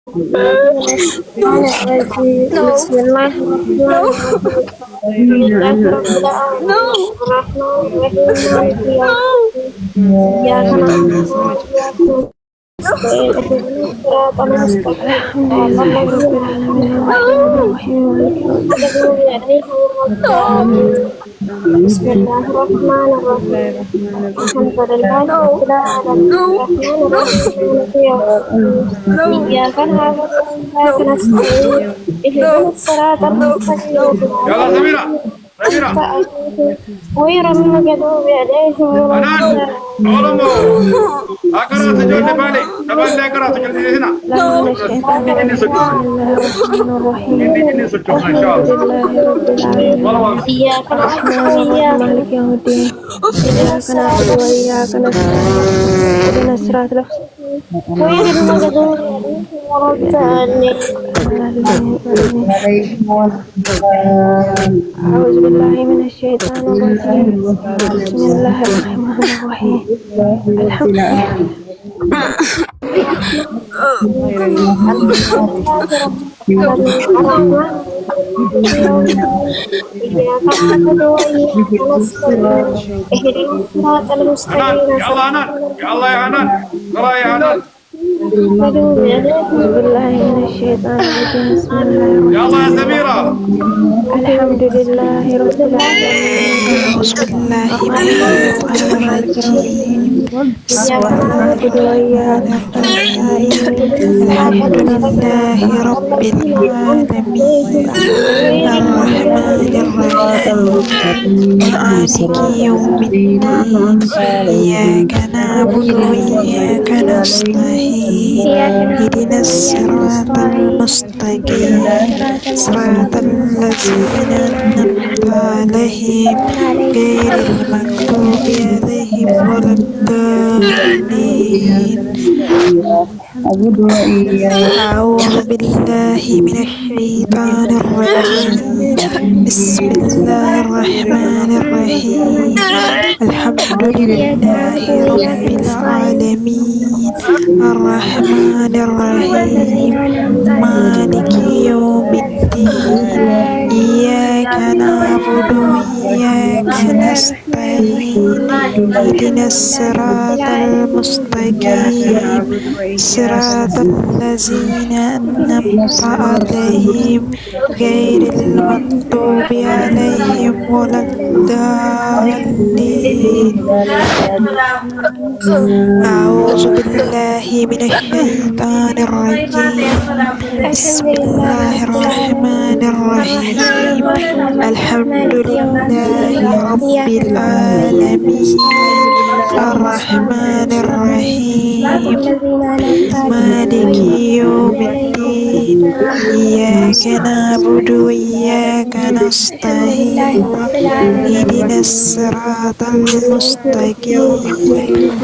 من الشيطان الرجيم No. بسم الله الرحمن No. الرحيم الحمد لله رب العالمين No. الرحمن الرحيم مالك يوم No. الدين إياك نعبد وإياك نستعين اهدنا الصراط المستقيم الحمد صراط لله رب الذين العالمين أنعمت الرحمن No. الرحيم مالك يوم الدين المغضوب عليهم ولا No. الضالين بسم الله الرحمن الرحيم الحمد لله رب No. العالمين No. الرحمن No. الرحيم مالك يوم الدين No. إياك نعبد وإياك No. نستعين اهدنا No. الصراط No. المستقيم No. صراط يلا الذين سميرة سميرة أنعمت عليهم غير المغضوب عليهم ولا أنان الضالين أولمو أقرأ تجولي بالي تبالي أقرأ تجولي هنا الله من No. الشيطان إني الرجيم سجون بسم الله الرحمن الرحيم إني سجون إن شاء الحمد الله لله رب العالمين والله إياك نعبد الرحمن الرحيم وإياك مالك يوم الدين اهدنا إياك الصراط نعبد وإياك نستعين المستقيم اهدنا الصراط غير المغضوب عليهم ولا الضالين المستقيم أعوذ بالله من الشيطان الرجيم بسم الله الرحمن الرحيم الحمد لله الحمد لله رب العالمين الرحمن الرحيم يوم الدين إياك نعبد وإياك نستعين اهدنا الصراط أنان المستقيم يلا أنان يلا يا أنان يلا يا أنان المغضوب عليهم أعوذ بالله من الشيطان الرجيم بسم الله يلا يا الرحمن سميرة الحمد لله رب العالمين أعوذ بالله من الرحمن الشيطان الرحيم مالك يوم الدين الرجيم بسم إياك إياك نعبد نعبد الله وإياك الرحمن نستعين الرحيم اهدنا الصراط الحمد المستقيم لله صراط رب الذين أنعمت العالمين عليهم غير المغضوب الرحمن الرحيم مالك يوم الدين إياك نعبد وإياك نستعين اهدنا الصراط المستقيم صراط الذين أنعمت عليهم غير المغضوب عليهم ولا الضالين أعوذ بالله من الشيطان الرجيم بسم الله الرحمن الرحيم الحمد لله رب العالمين الرحمن الرحيم مالك يوم الدين إياك نعبد وإياك نستعين اهدنا الصراط المستقيم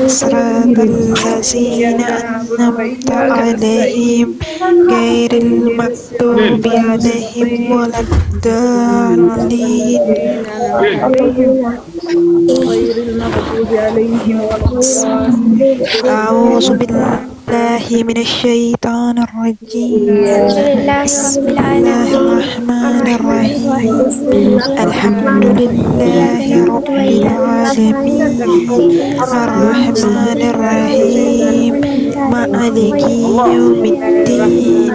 صراط الذين أنعمت عليهم غير المغضوب عليهم ولا الضالين أعوذ بالله من الشيطان الرجيم بسم الله الرحمن الرحيم الحمد لله رب العالمين الرحمن الرحيم مالك يوم الدين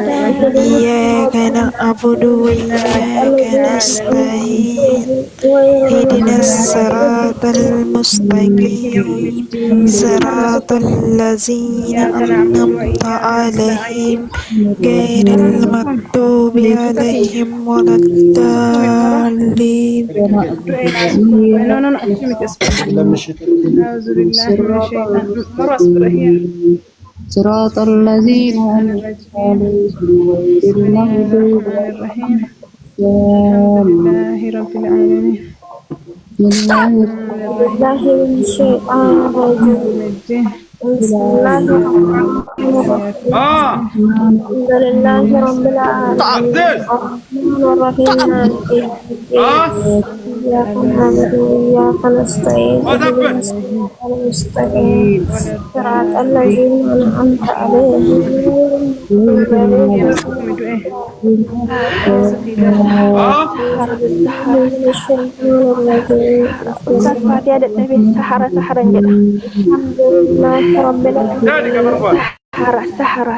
إياك نعبد وإياك نستعين اهدنا الصراط المستقيم صراط الذين أنعمت عليهم غير المغضوب عليهم ولا الضالين أعوذ بالله من الشيطان الرجيم بسم الله الرحمن الرحيم الحمد لله رب العالمين الرحمن الرحيم مالك يوم الدين إياك نعبد وإياك نستعين اهدنا الصراط المستقيم صراط الذين أنعمت عليهم غير المغضوب عليهم ولا الضالين صراط الذين أنعمت عليهم غير المغضوب عليهم لله رب العالمين بسم الله بالله من الشيطان الرجيم بسم الله الرحمن الرحيم الحمد لله رب العالمين تعزز الرحمن الرحيم مالك يوم الدين إياك نعبد وإياك نستعين اهدنا وثبت. الصراط المستقيم صراط الذين أنعمت عليهم غير المغضوب عليهم ها من الشيطان الرجيم Ustaz Fatih ada tapi sahara jeda. الحمد لله رب العالمين ثاني كمان فات. Sahara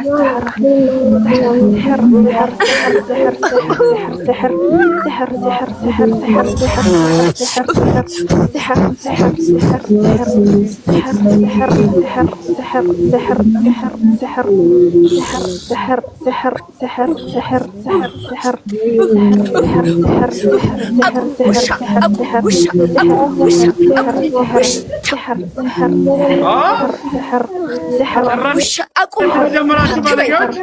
ጀመራችሁ ባለጌዎች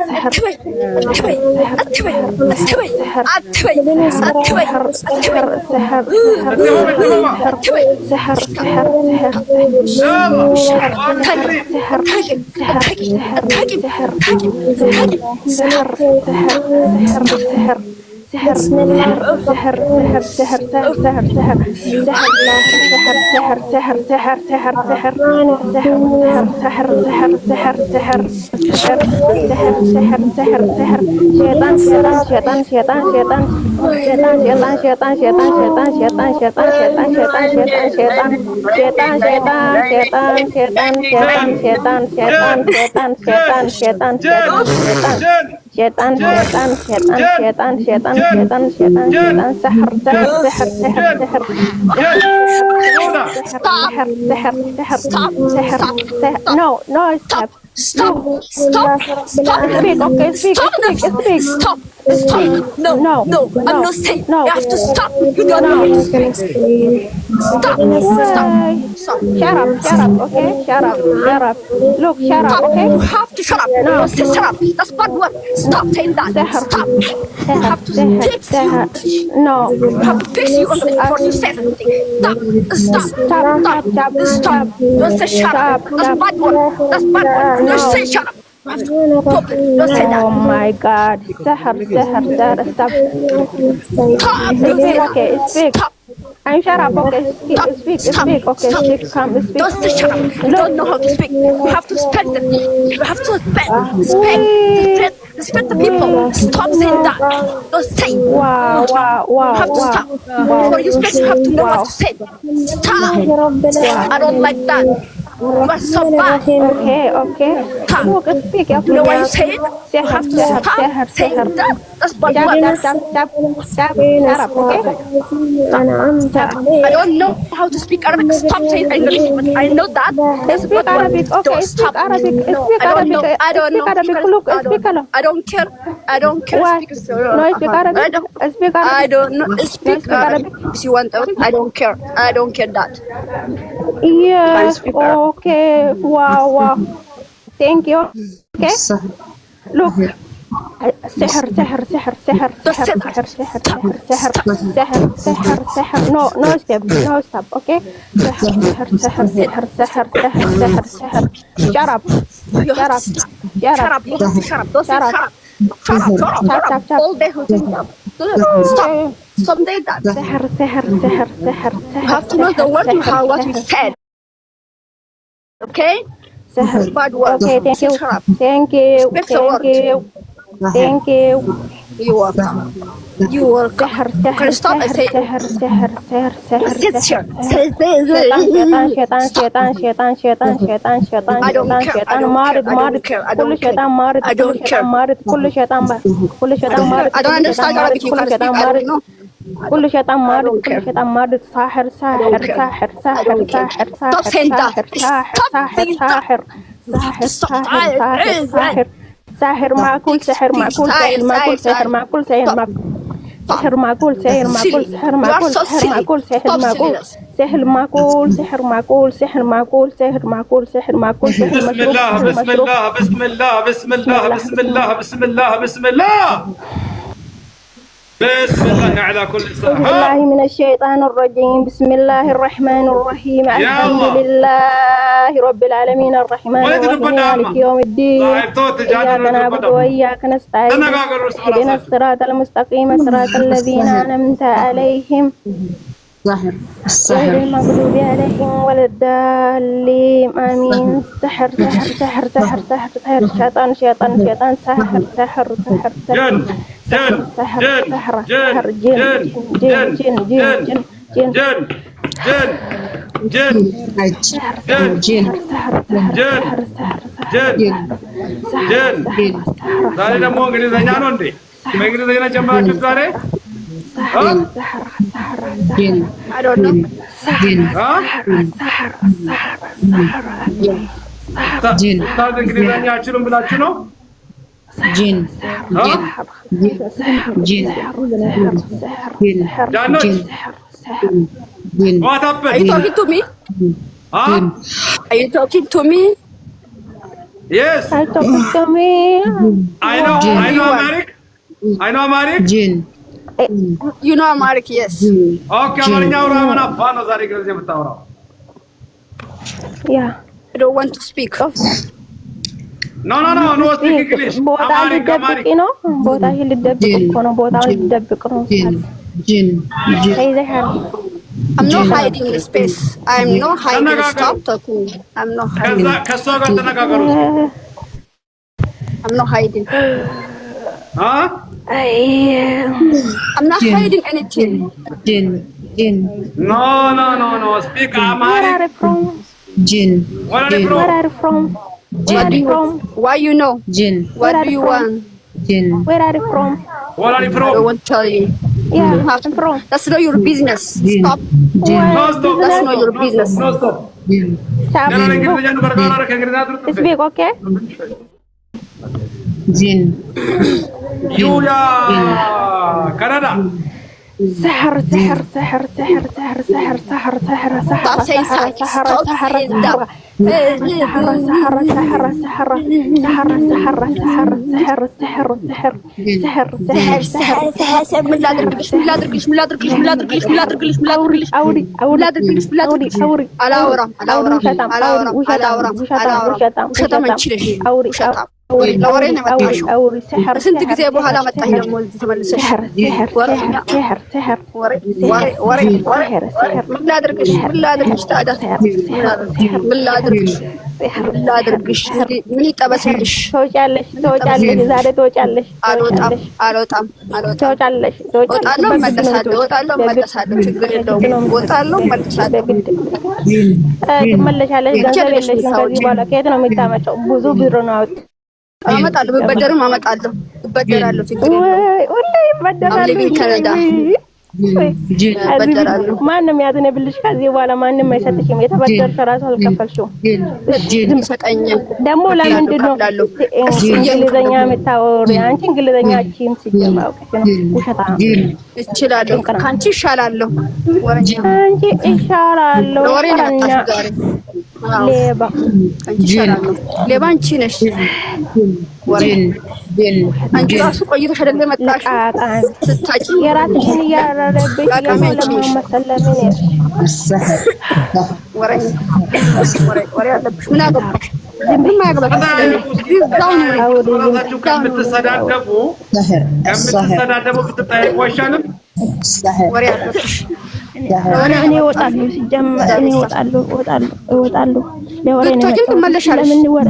No, no, stop. Stop! Stop! Speak, okay, speak, Stop now! speak. Stop! Stop! No! No. No! I'm not saying. No. You have to stop. You don't know how to speak. Stop! Stop! Why? Stop! Shut up, okay? Shut up. Look, shut up, Stop! okay? You have to shut up. No. Don't say shut up. That's bad word. Stop saying that. Stop! You have to fix you. No. You have to fix you on the before you say something. Stop! Stop! Stop! Stop! Don't say shut up. That's bad word. That's bad word. Don't say shut up. You have to stop it. Don't say Oh that. my God. Stop. Stop! Speak, okay, speak. Stop! I'm shut up, okay? Speak, okay, Stop. speak, come, speak. Don't say shut up. You don't know how to speak. You have to respect them. You have to respect the people. Stop saying that. Don't say. Wow. You have to stop. Before you speak, you have to know what to say. Stop. I don't like that. You are so bad. Okay. Stop. Look, speak, okay? You know what you say? You have to stop saying that. That's bad word. Shut up, okay? I don't know how to speak Arabic. Stop saying English. But I know that. Speak Arabic, okay? Don't Speak stop. Arabic. No, Speak I don't know. Arabic. I don't know. Speak Arabic. Look, speak Arabic. I don't care. I don't care. What? Speak, No, speak Arabic. I don't. Speak Arabic. I don't know. Speak speak Arabic if you want. I don't care. I don't care that. Yeah. speak Arabic. Okay. Wow. Thank you. Okay. Look. سحر no stop okay سحر shut up You have to stop. Shut up. You have to shut up. Don't say shut up. Shut up. All day holding up. Stop. Someday that. You have to know the word you have what we said. Okay? سحر Bad word. okay thank you Shut up. thank you Speak the word. You are. You are. Can you stop and say sit here. I don't care. I don't care. I don't care. I don't care. I don't understand Arabic. You can speak. I don't know. كل شيطان مارد don't care. كل شيطان مارد ساحر Stop saying that. Stop saying that. ساحر معقول سحر معقول سحر معقول سحر معقول سحر معقول سحر معقول سحر معقول سحر معقول سحر معقول سحر معقول سحر معقول سحر معقول سحر معقول سحر بسم الله بسم الله بسم الله بسم الله بسم الله بسم الله بسم الله بسم الله على كل أعوذ ساحر. بالله من الشيطان الرجيم بسم الله الرحمن الرحيم الحمد لله رب العالمين الرحمن الرحيم مالك يوم الدين إياك نعبد وإياك نستعين اهدنا الصراط المستقيم صراط الذين أنعمت عليهم السحر المغضوب عليهم ولا الضالين آمين سحر سحر سحر سحر سحر سحر شيطان شيطان شيطان سحر سحر سحر جن سحر جن سحر جن سحر جن سحر جن جن جن جن جن جن جن جن جن سحر جن جن سحر جن سحر سحر جن جن ዛሬ ደግሞ እንግሊዘኛ ነው እንዴ? በእንግሊዘኛ ጀምራችሁ ዛሬ سحر سحر سحر جن I don't know. جن سحر سحر سحر جن ታዝ እንግሊዘኛ አችሉም ብላችሁ ነው? جن جن جن ጃኖች جن what happened? Are you talking to me? Huh? Are you talking to me? Yes, I talk to me. I know Amharic. I know Amharic. جن You know Amharic, yes. ኦኬ አማርኛ አውራ ምን አባ ነው ዛሬ እንግሊዘኛ የምታወራው? Yeah. I don't want to speak. No, speak English. ቦታ ልደብቅ ነው። ቦታ ልደብቅ እኮ ነው። ቦታውን ልደብቅ ነው። جن جن جن ይዘሃል I'm not hiding the space. I'm not hiding. Stop talking. I'm not hiding. ከሷ ጋር ተነጋገሩ። I'm not hiding. አይ I'm not hiding anything. جن جن No, speak where are Amharic. you from? جن Where are you Where from? are you from? Where What are do you you? from? Why you know? جن What do you want? جن Where are you from? Where are you I from? won't tell you. Yeah, I'm from. That's not your business. Stop. جن No, stop. That's not your business. No, stop. جن నేను እንግሊዘኛ ነው በርጋራ ከእንግሊዘኛ ትርጥብ Speak, okay? جن ዩያ ካናዳ سحر سحر سحر سحر سحر سحر سحر سحر سحر Stop saying سحر that. سحر Stop سحر saying سحر that. سحر سحر سحر سحر سحر سحر سحر سحر سحر سحر سحر سحر سحر سحر من لا درقش من لا درقش من لا درقش من لا درقش من لا درقش من لا درقش أوري لا درقش لا درقش أوري على ورا على ورا على ورا على ورا على ورا وشتا ما نشيلش وشتا لورينا ما تعيشوا أوري سحر بس انت قلت بوها ما تحيا مول تملسش سحر سحر سحر سحر وري وري وري سحر من لا درقش من لا درقش تعال من لا درقش سحر من لا درقش من يطبسلش ትወጫለሽ ዛሬ ትወጫለሽ አልወጣም ትወጫለሽ እወጣለሁ እመለሳለሁ ችግር የለውም እወጣለሁ እመለሳለሁ ትመለሻለሽ ገንዘብ የለሽም ከዚህ በኋላ ከየት ነው የምታመጪው ብዙ ብር ነው አመጣለሁ ብበደርም አመጣለሁ እበደራለሁ ችግር የለውም ሁሌ ይበደራሉ ከነዳ ማንም ያዝንብልሽ ከዚህ በኋላ ማንም አይሰጥሽም የተበደርሽ እራሱ አልከፈልሽውም ደግሞ ለምንድን ነው እንግሊዘኛ የምታወሪ አንቺ እንግሊዘኛ አትችይም ሲጀመር አውቀሽ ነው ውሸታም እችላለሁ ከአንቺ እሻላለሁ አንቺ እሻላለሁ ወረኛ ሌባ ሌባ አንቺ ነሽ አንቺ ራሱ ቆይተሽ አይደል የመጣሽው ስታጪ የራስሽን እያረረብሽ ለማመሰለምን ወሬ አለብሽ ምን አገባሽ ዝም አያገባሽ ራሳችሁ ከምትሰዳደቡ ብትጠይቁ አይሻልም? ወሬ አለብሽ እኔ እወጣለሁ ሲጀመር እኔ እወጣለሁ ለወሬ ነው ትመለሻለሽ ለምን ወሬ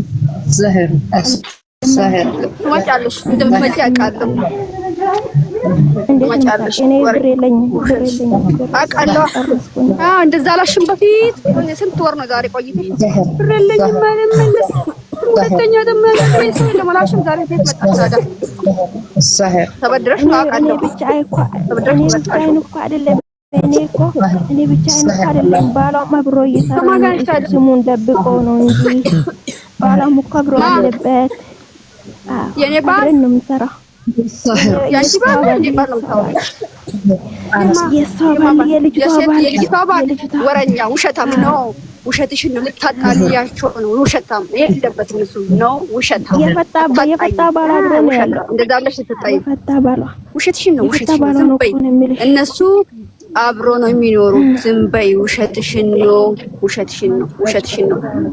سحر سحر ትመጫለሽ እንደምትመጪ አውቃለሁ ትመጫለሽ እኔ ብር የለኝም አውቃለሁ እንደዛ አላልሽም በፊት ስንት ወር ነው ዛሬ ቆይተሽ ብር የለኝም መለስ ሁለተኛ ደግሞ ሰው ለማላሽም ዛሬ ቤት መጣሽ ታዲያ سحر ተበድረሽ ነው አውቃለሁ ብቻ አይደለም እኔ ብቻ አይደለም ባሏም አብሮ እየሰራ ስሙን ደብቆ ነው እንጂ ባሏም እኮ አብሮ አለበት የኔ ባል ነው የሚሰራው ያንቺ ባል እንዴ ባል ነው የልጅቷ ባል ወረኛ ውሸታም ነው ውሸትሽን ነው ልታጣልያቸው ነው ውሸታም የለበትም እሱ ነው ውሸታም የፈታ ባል አይደለም ያለው እንደዛ ብለሽ ስትጠይ የፈታ ባሏ ውሸትሽን ነው እነሱ አብሮ ነው የሚኖሩ ዝም በይ ውሸትሽን ነው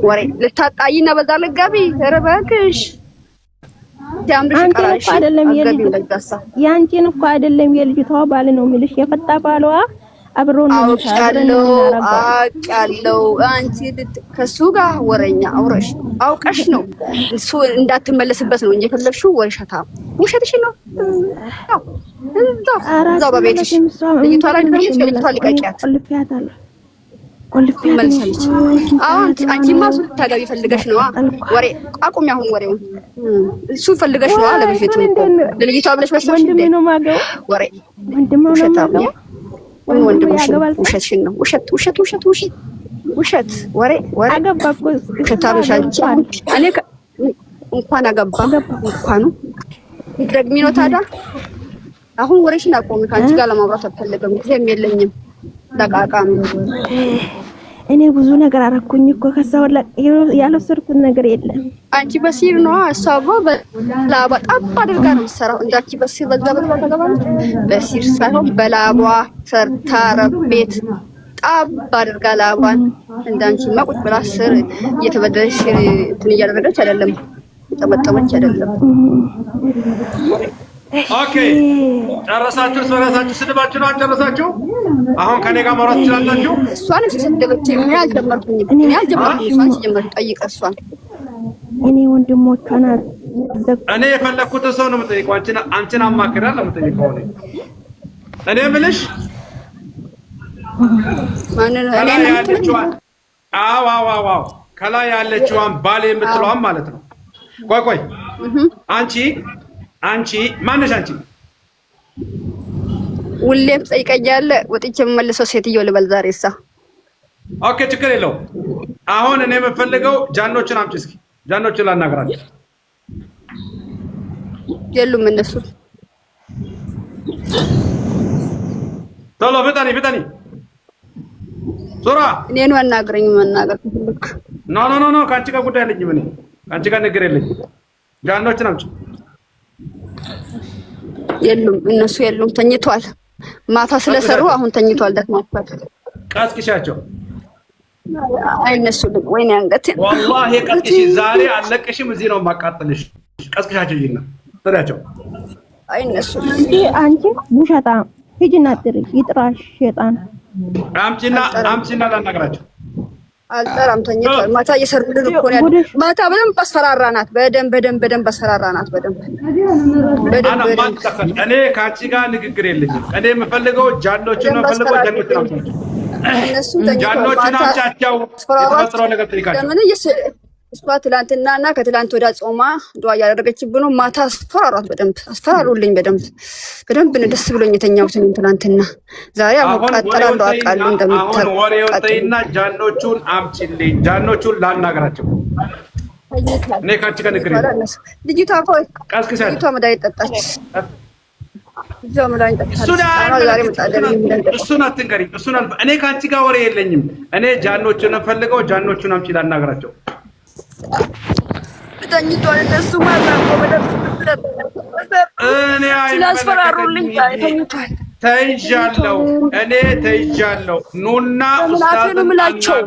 ወሬ ልታጣይና በዛ ለጋቢ ረበክሽ ያንቺን እኮ አይደለም የልጅቷ ባል ነው የሚልሽ የፈታ ባሏ አብሮን አውቃለሁ። አንቺ ከሱ ጋር ወረኛ አውቀሽ ነው እሱ እንዳትመለስበት ነው እንጂ የፈለግሽው ውሸትሽ ነው። እዛው በቤትሽ ልጅቷ ላይ ልጅቷ ልቀቂያት። መልሳለች። አንቺማ እሱ ታጋቢ ፈልገሽ ነው ወሬ አቁሚ። አሁን ወሬውን እሱ ፈልገሽ ነው ለበፊት ለልጅቷ ብለሽ መሰለሽ ወሬ ወንድምሽ ውሸትሽን ነው። ውሸት ወሬ ውሸታምሽ አንቺ። እኔ እንኳን አገባ እንኳን ደግሚ ነው ታዲያ። አሁን ወሬሽን አቆሚ። ከአንቺ ጋር ለማውራት አልፈለገም። ጊዜም የለኝም። ደቃቃ ነው። እኔ ብዙ ነገር አረኩኝ እኮ ከዛው ያልወሰድኩት ነገር የለም። አንቺ በሲር ነው አሳቦ በላባ ጣብ አድርጋ ነው የምትሰራው። እንዳንቺ በሲር በዛ ተገባለች። በሲር ሳይሆን በላቧ ሰርታ ረቤት ጣብ አድርጋ ላቧን እንዳንቺ ማቁጭ ብላ ስር እየተበደረች ሲር እንትን እያደረገች አይደለም፣ እየጠመጠመች አይደለም። ኦኬ ጨረሳችሁ? ስለራሳችሁ ስድባችሁን ጨረሳችሁ? አሁን ከኔ ጋር ማውራት ትችላላችሁ። እሷን ተሰደበች። እኔ አልጀመርኩኝም። እሷን ሲጀመር ጠይቀ እሷን እኔ ወንድሞቿን እኔ የፈለኩትን ሰው ነው የምጠይቀው። አንቺን አማክራለሁ የምጠይቀው እኔ የምልሽ ማንን እኔ ያለችዋን አዎ ከላይ ያለችዋን ባሌ የምትለዋን ማለት ነው። ቆይ አንቺ ማነሽ? አንቺ ሁሌም ትጠይቀኛለህ። ወጥቼ የምመልሰው ሴትዮ ልበል ዛሬሳ? ኦኬ ችግር የለውም። አሁን እኔ የምፈልገው ጃኖችን አምጪ። እስኪ ጃኖችን ላናግራቸው። የሉም እነሱ። ቶሎ ፍጠኒ ዞራ። እኔን አናግረኝ። መናገር ትፈልግ? ኖ ከአንቺ ጋር ጉዳይ አለኝ። ምን ከአንቺ ጋር ነገር የለኝም። ጃኖችን አምጪ። የሉም እነሱ የሉም። ተኝቷል። ማታ ስለሰሩ አሁን ተኝቷል። ደክሟል። ቀስቅሻቸው። አይነሱልም። ወይኔ አንገቴ ወላሂ ቀስቅሽ። ዛሬ አለቅሽም። እዚህ ነው የማቃጥልሽ። ቀስቅሻቸው ይልና ጥሪያቸው። አይነሱልም። አንቺ ውሸታ ሂጂና ጥሪ ይጥራሽ ሸጣን። አምጪና ላናግራቸው። አልጠራም። ተኝቷል። ማታ እየሰሩልን እኮ ነው። ማታ በደንብ አስፈራራናት። በደንብ አስፈራራናት። በደንብ እኔ ከአንቺ ጋር ንግግር የለኝም። እኔ የምፈልገው ጃኖችን ነው። የምፈልገው ጃኖችን አምጫቸው። የተፈጥሮ ነገር ጠይቃቸው። እሷ ትላንትናና ከትላንት ወዳ ጾማ ዱዓ እያደረገችብን ነው። ማታ አስፈራሯት። በደንብ አስፈራሩልኝ። በደንብ ነው ደስ ብሎኝ የተኛሁት ትላንትና። ዛሬ አቃጠላለሁ። አውቃለሁ እንደምታውቁ። አሁን ወሬው ተይና ጃኖቹን አምጪልኝ። ጃኖቹን ላናግራቸው። እኔ ካንቺ ጋር ንግግር የለም። ልጅቷ ቆይ ቀስቅሻለሁ። ልጅቷ መድኃኒት ጠጣች። እዛው መድኃኒት ጠጣች። እሱን አትንገሪኝ። እኔ ካንቺ ጋር ወሬ የለኝም። እኔ ጃኖቹን ፈልገው ጃኖቹን አምጪ ላናግራቸው። ተኝቷል። እነሱ ማላቆ እኔ ስላስፈራሩልኝ ተኝቷል። ተይዣለሁ። ኑና ኡስታዝ ምላቸው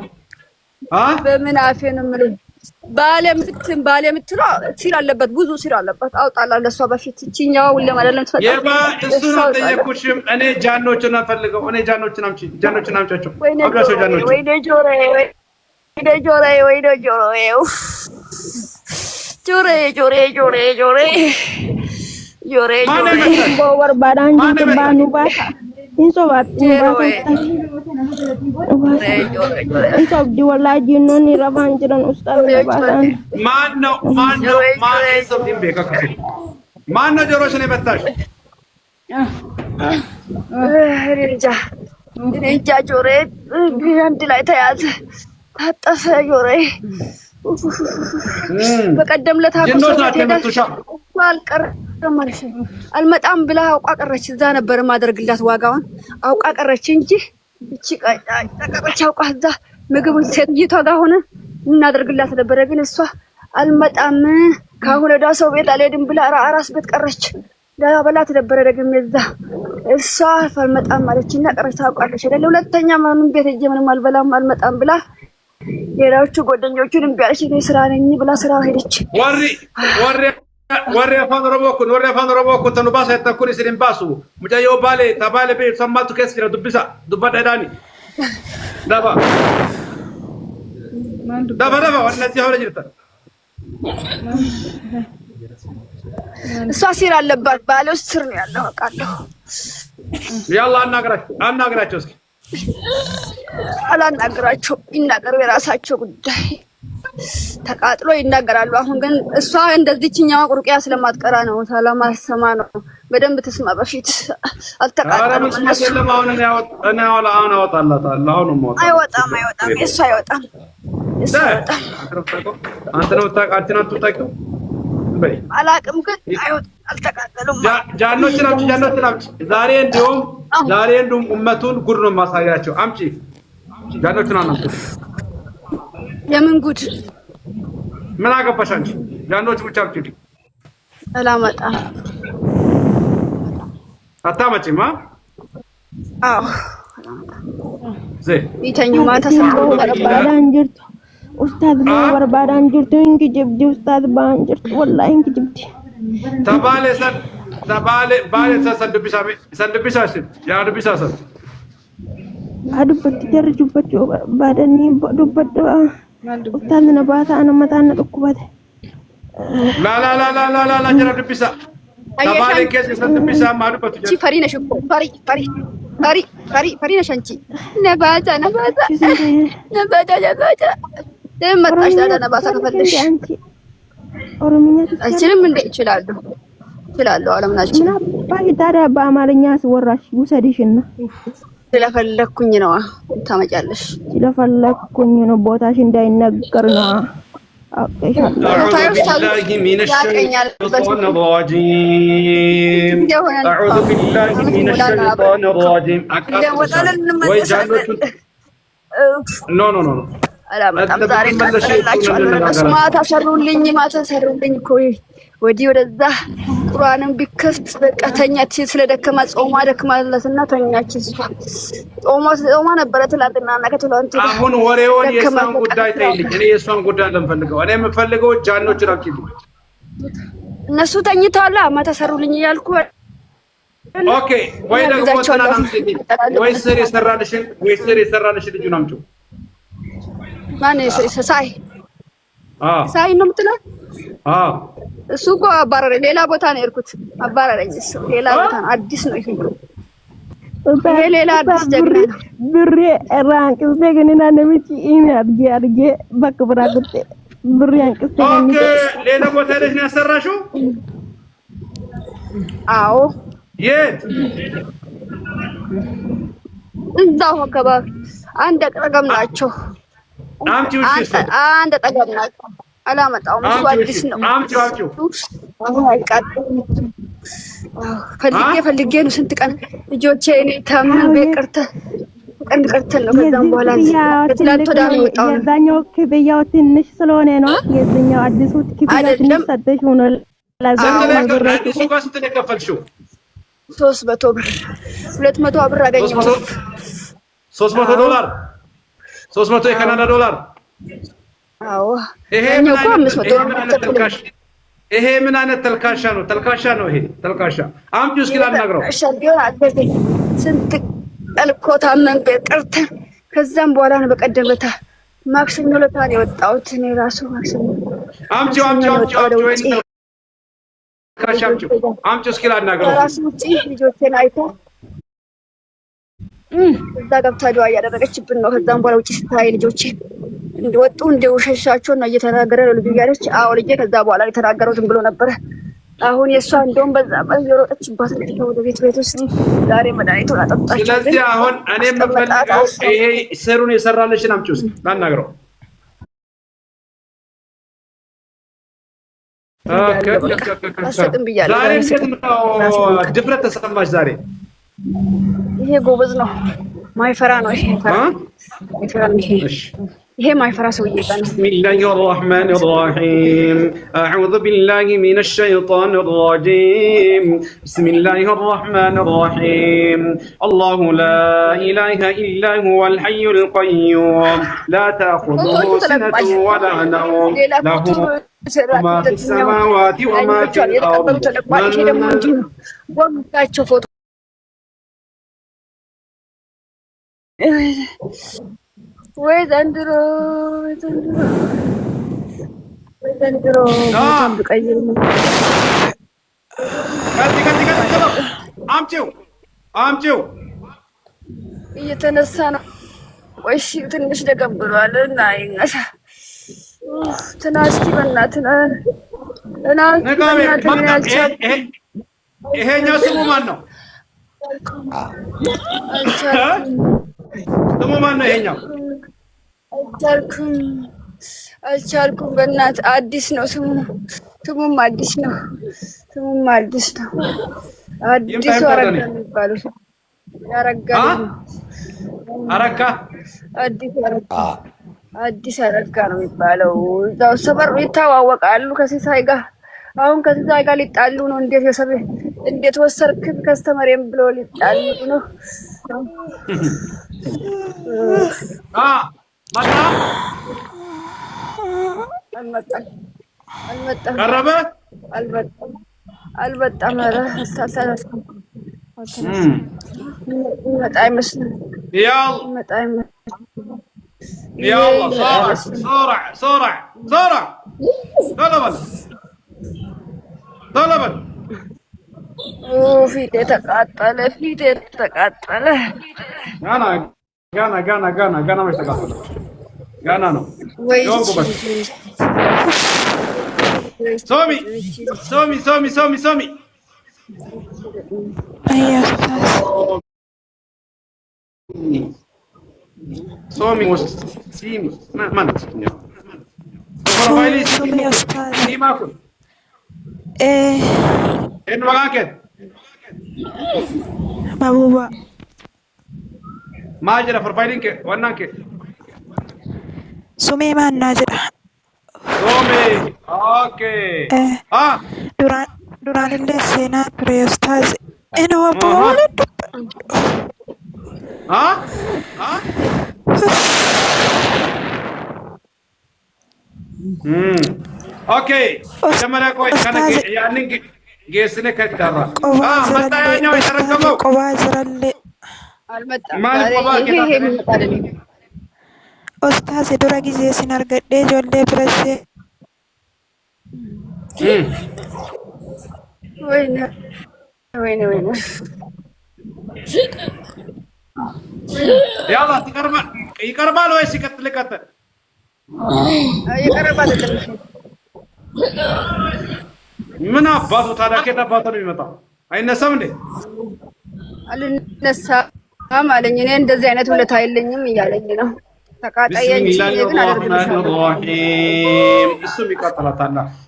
በምን አፌ ነው የምልህ? ባለ የምትለው ሲል አለበት፣ ብዙ ሲል አለበት። አውጣላ ለሷ በፊት እቺኛው ለማለለም ተፈጠረ። እሱን አልጠየኩሽም። እኔ ጃኖችን አፈልገው። እኔ ጃኖችን አምጫቸው። ወይኔ ጆሬ በርባዳን ባኑ ባታ ኢንሶባት ኢንሶብ ዲወላጂ ኖኒ ረባን ጅረን ኡስታዝ ባታን ማነው ጆሮሽን የመታሽ? እንጃ ጆሬ አንድ ላይ ተያዘ። ታጠፈ ጆሬ። በቀደም ለታ አልመጣም ብላ አውቃ ቀረች። እዛ ነበር ማደርግላት ዋጋዋን አውቃ ቀረች እንጂ እቺ ቀረች አውቃ። እዛ ምግብ ሴትይቷ ጋር ሆነ እናደርግላት ነበረ። ግን እሷ አልመጣም ካሁን ወደ ሰው ቤት አልሄድም ብላ አራስ ቤት ቀረች። ዳበላት ነበረ ደግሞ እዛ እሷ አልመጣም ማለችና ቀረች። ታውቃለች አይደል? ሁለተኛ ማንም ቤት ሄጄ ምንም አልበላም አልመጣም ብላ ሌላዎቹ ጓደኞቹን እምቢ አለች። እኔ ስራ ነኝ ብላ ስራ ሄደች። ወሬ warri afaan oromoo kun tanu baasa jettan kun isin hin baasu mucayyoo baale tabaale bee sammaatu keessa jira dubbadha jedhaani daba waan natti haala jirtan እሷ ሲር አለባት ባለ ውስጥ ስር ነው ያለው አውቃለሁ። ያላ አናግራቸው እስኪ አላናግራቸው ይናገሩ የራሳቸው ጉዳይ ተቃጥሎ ይናገራሉ። አሁን ግን እሷ እንደዚህኛው ቁርቂያ ስለማትቀራ ነው ሰላማሰማ ነው በደንብ ትስማ በፊት አልተቃጠለም። አይወጣም እሱ አይወጣም አንተ ነው ታውቃችሁ አላቅም ግን አይወጣም አልተቃጠሉም። ጃኖችን አምጪ ዛሬ እንዲሁም ኡመቱን ጉድ ነው ማሳያቸው። አምጪ ጃኖችን አምጪ። የምን ጉድ ምን አገባሽ አንቺ? ጃኖች ብቻ አምጪ። አላመጣም አታመጪማ? አዎ ይተኙ ማታ ሰው በርባዳን ጅርቱ ኡስታዝ ነው በርባዳን ጅርቱ እንጂ ጅብዲ ኡስታዝ ባንጅርቱ ወላሂ እንጂ ጅብዲ ባለ ሰንድብሻ ያ ድብሻ ሰ አዱበት ጀርጁበት ባደኒ ዱበት ኡስታዝ ነባታ አነመታነ ዱኩበት ላ ጀራ ድብሻ ተባለ ከዚህ ሰንድብሻ ማዱበት ጀር ፈሪ ነሽ ፈሪ ነሽ አንቺ ነባታ ለምጣሽ ታዲያ ነባታ ከፈለሽ ኦሮምኛ አንቺንም እንደ ይችላሉ አለምናችሁ ምን አባይ ታዲያ በአማርኛ አስወራሽ ውሰድሽና ስለፈለኩኝ ነው ታመጫለሽ ስለፈለኩኝ ነው ቦታሽ እንዳይነገር ነው أعوذ بالله من الشيطان الرجيم No. አላመጣም ዛሬ ቀጥላችኋለሁ። ማታ ሰሩልኝ እኮ ወዲህ ወደዛ ቁርአንን ቢከፍት በቃ ተኛች። ስለደከማ ጾማ ደክማለትና ተኛች። ጾማ ነበረ ትላንትና እና ከትላንት አሁን ወሬውን የሷን ጉዳይ ተይልኝ። እኔ የሷን ጉዳይ ለምፈልገው እኔ የምፈልገው ጃኖችን አምጪልኝ። እነሱ ተኝተዋል። ማታ ሰሩልኝ እያልኩ ኦኬ። ወይ ደግሞ ተናናምጪልኝ ወይ ስር የሰራልሽ ልጁን አምጪው። ማን ሳይ ነው የምትለው? እሱ እኮ አባረረኝ። ሌላ ቦታ ነው የሄድኩት። አባረረኝ። እሱ ሌላ ቦታ ነው። አዲስ ነው ይሄ ሌላ አዲስ ጀግና ነው። ብሬ ራንቅስ ደግነና ነምጪ ኢን አድጌ በክብራግጥ ብሬ አንቅስ ደግነና ሌላ ቦታ ላይ ነው ያሰራሽው? አዎ። የት? እዛው አካባቢ አንድ አጠገብ ናቸው። አንድ አጠገብ ናቸው። አላመጣውም። እሱ አዲስ ነው። አምጪው አሁን አይቃጥልም። ፈልጌ ነው ስንት ቀን ልጆቼ እኔ ታምን ቀርተን ነው። ከዛም በኋላ ትላንት ወደ ነው ወጣው። የዛኛው ክፍያው ትንሽ ስለሆነ ነው። የዛኛው አዲሱ ክፍያው ትንሽ ሰጠሽ ሆኖ ለዛው አዲሱ ጋር ስንት ነው የከፈልሽው? 300 ብር 200 ብር አገኘሁ። $300 $300 የካናዳ ዶላር። አዎ ይሄ ምን አይነት ተልካሻ ነው? ይሄ ተልካሻ። አምጪው እስኪ ላናግረው። ስንት ቀን እኮ ታመን ቀርተን ከዛም በኋላ ነው በቀደም ዕለት ማክሰኞ ዕለት ነው የወጣሁት። እኔ ራሱ ማክሰኞ አምጪው እስኪ ላናግረው። ራሱ ውጪ ልጆቼን አይቶ እዛ ገብታ ዱአ እያደረገችብን ነው። ከዛም በኋላ ውጪ ስታይ ልጆቼ እንደወጡ እንደውሸሻቸው ነው እየተናገረ ነው ልጅ ያለች። አዎ ልጄ ከዛ በኋላ የተናገረው ዝም ብሎ ነበረ። አሁን የሷ እንደውም በዛ የሮጠችባት ወደ ቤት ውስጥ ዛሬ መድኃኒቱን አጠጣች። ስለዚህ አሁን እኔ የምፈልገው ይሄ ስሩን የሰራልሽን አምጪው እስኪ ላናግረው። ዛሬ እንዴት ነው ድፍረት ተሰማሽ ዛሬ? ይሄ ጎበዝ ነው። ማይፈራ ነው። ይሄ ማይፈራ ሰውዬ ነው። ቢስሚላሂር ረህማኒር ረሂም አዑዙ ቢላሂ ሚነሽ ሸይጣኒር ረጂም ቢስሚላሂር ረህማኒር ረሂም አላሁ ላ ኢላሃ ኢላ ሁወል ሐዩል ቀዩም ላ ተእኹዙሁ ሲነቱን ወላ ነውም ለሁ وما في السماوات وما في الأرض ወጋቸው ፎቶ ወይ ዘንድሮ ቀይር አምጪው እየተነሳ ነው። ቆይ እሺ ትንሽ ደቀብሏል እና ይነሳ ትናስቲ በእናትህ ይሄኛው ስሙ ማን ነው? ስሙ ማን ነው ይሄኛው? አልቻልኩም በእናትህ አዲስ ነው ስሙም አዲስ ነው። አዲሱ አረጋ የሚባለው ያረጋል አዲስ አረጋ ነው የሚባለው። እዛው ሰፈር ይታዋወቃሉ ከሲሳይ ጋር። አሁን ከሲሳይ ጋር ሊጣሉ ነው። እንዴት ወሰርክ ከስተመሬም ብሎ ሊጣሉ ነው። አልመጣም። يلا صورة طلبا فيتي تقاتل غانا مش تقاتل غانا نو سومي أيوة صومي وسيمي ما نتسكني صومي أستاذ ماكل إنه مكانك بابوبا ما جرى فروفايلينك ونانك صومي ما ناجرة صومي أوكي دوران اللي سينات بري أستاذ إنه بولد اوكي جمالا كوي كان يعني جيسني كترى متى يا يتركموا قوازر اللي أستاذ دورا جزء سنرجع جول برسي وين يلا يقربال ويش يقتلك يقربال من አባቱ ታዲያ ከየት አባቱ ነው የሚመጣው? አይነሳም እንዴ? አልነሳም አለኝ። እኔ እንደዚህ አይነት ውለታ የለኝም እያለኝ ነው።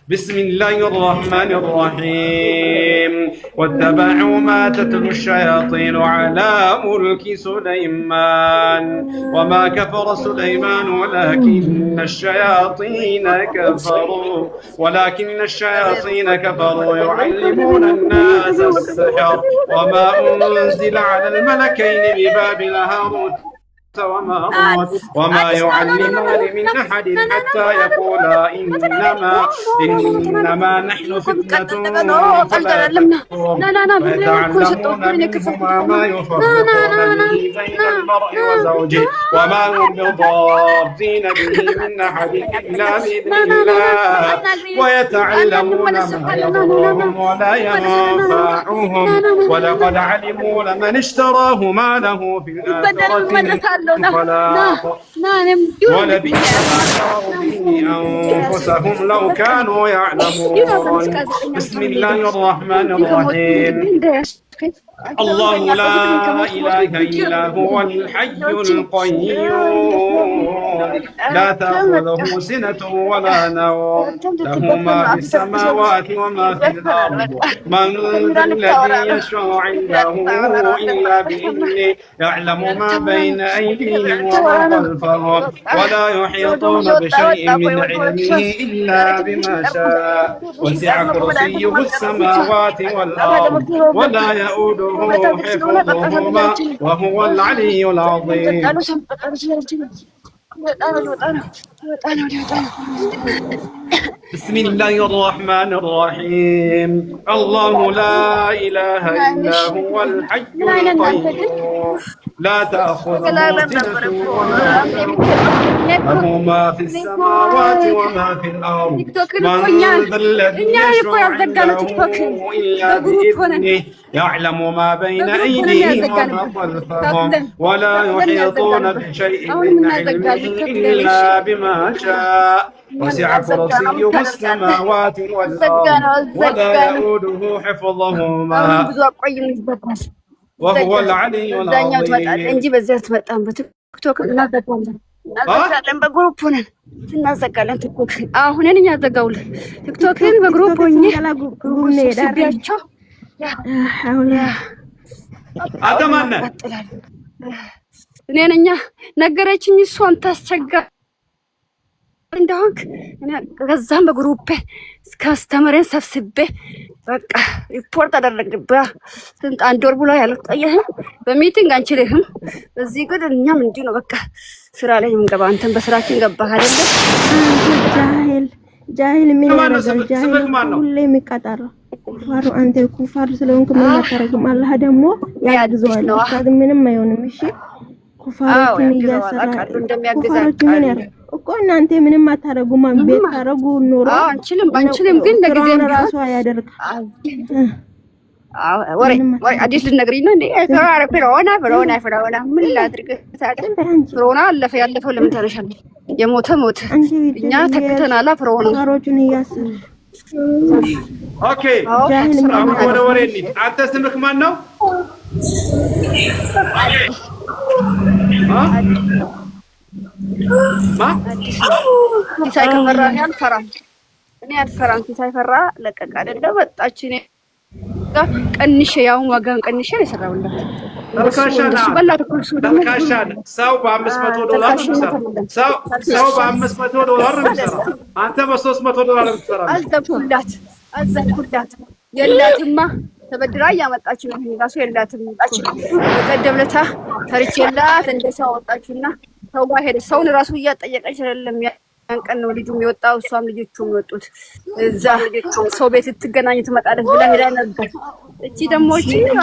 بسم الله الرحمن الرحيم واتبعوا ما تتلو الشياطين على ملك سليمان وما كفر سليمان ولكن الشياطين كفروا يعلمون الناس السحر وما أنزل على الملكين ببابل هاروت وما يعلمان من أحد حتى يقولا إنما نحن فتنة فلا تكفر ويتعلمون منهما ما يفرقون به بين المرء وزوجه وما هم بضارين به من أحد إلا بإذن الله ويتعلمون ما يضرهم ولا ينفعهم ولقد علموا لمن اشتراه ما له في الآخرة ولبئس ما شروا به أنفسهم لو كانوا يعلمون بسم الله الرحمن الرحيم الله لا إله إلا هو الحي القيوم لا تأخذه سنة ولا نوم له ما في السماوات وما في الأرض من ذا الذي يشفع عنده إلا بإذنه يعلم ما بين أيديهم وما خلفهم ولا يحيطون بشيء من علمه إلا بما شاء وسع كرسيه السماوات والأرض ولا يؤوده حفظهما وهو العلي العظيم بسم الله الرحمن الرحيم الله لا إله إلا هو الحي القيوم لا تأخذه سنة ولا نوم له ما في السماوات وما في الأرض من ذا الذي يشفع عنده إلا بإذنه يعلم ما بين أيديهم وما خلفهم ولا يحيطون بشيء من علمه إلا بما شاء وسع كرسيه السماوات والأرض ولا يؤوده حفظهما وهو العلي العظيم እንጂ በዚያ ትመጣን በቲክቶክ እናዘጋለን በግሩፕ ሆነን እናዘጋለን። ቲክቶክ አሁን እኛ ዘጋውልን ቲክቶክን በግሩፕ ሆኜ ስቢያቸው አተማነ እኔ ነኝ ነገረችኝ። እሷን ታስቸጋ እንደሆንክ እኔ ከዛም በግሩፕ ካስተመረን ሰብስቤ በቃ ሪፖርት አደረግብህ። ስንት አንድ ወር ብሎ ያልጠየህም በሚቲንግ አንችልህም። በዚህ ግን እኛም እንዲህ ነው በቃ ስራ ላይ እንገባ። አንተም በስራችን ገባህ አይደለ? ጃሂል ምን ያደርጋል? ጃሂል ሁሌ የሚቀጠር ኩፋር። አንተ ኩፋር ስለሆንክ ምን አታረግም። አላህ ደግሞ ያግዘዋል። ኡስታዝ ምንም አይሆንም። እሺ ኩፋሮችን እያሰራ ኩፋሮች ምን ያደርጋል እኮ እናንተ ምንም አታረጉም። ቤት ታረጉ ኖሮ አንችልም ግን ለጊዜም ራሱ ያደርግ ወይ አዲስ ልነግሪኝ ነው እንዴ? ፍሮና ምን ላድርግ ታዲያ? ፍሮና ያለፈው ለምን ታነሻለሽ? የሞተ ሞተ። እኛ ተከተናላ ፍሮናሮቹን እያሰሩ ኦኬ። አሁን ወደ ወሬ እንሂድ። አንተ ስምህ ማን ነው? ኪሳይ ከፈራ ያልፈራም እኔ አልፈራም። ኪሳይ ፈራ ለቀቅ አይደለ ወጣች። እኔ ቀንሼ ያው ዋጋን ቀንሼ የሰራውላት ተልካሻን ሰው $500 ነው። ሰው $500 ነው የሚሰራው። አንተ $300 ነው የምትሰራው። አዘንኩላት የላትማ ተበድራ እያመጣች ነው። ራሱ የላትም መጣች። በቀደም ለታ ተርቼላት እንደሰው ወጣችና ሰው ጋር ሄደች። ሰውን ራሱ እያጠየቀች አይደለም። ያን ቀን ነው ልጁም የወጣው እሷም ልጆቹም የወጡት። እዛ ሰው ቤት ትገናኝ ትመጣለች ብላ ሄዳ ነበር። እቺ ደግሞ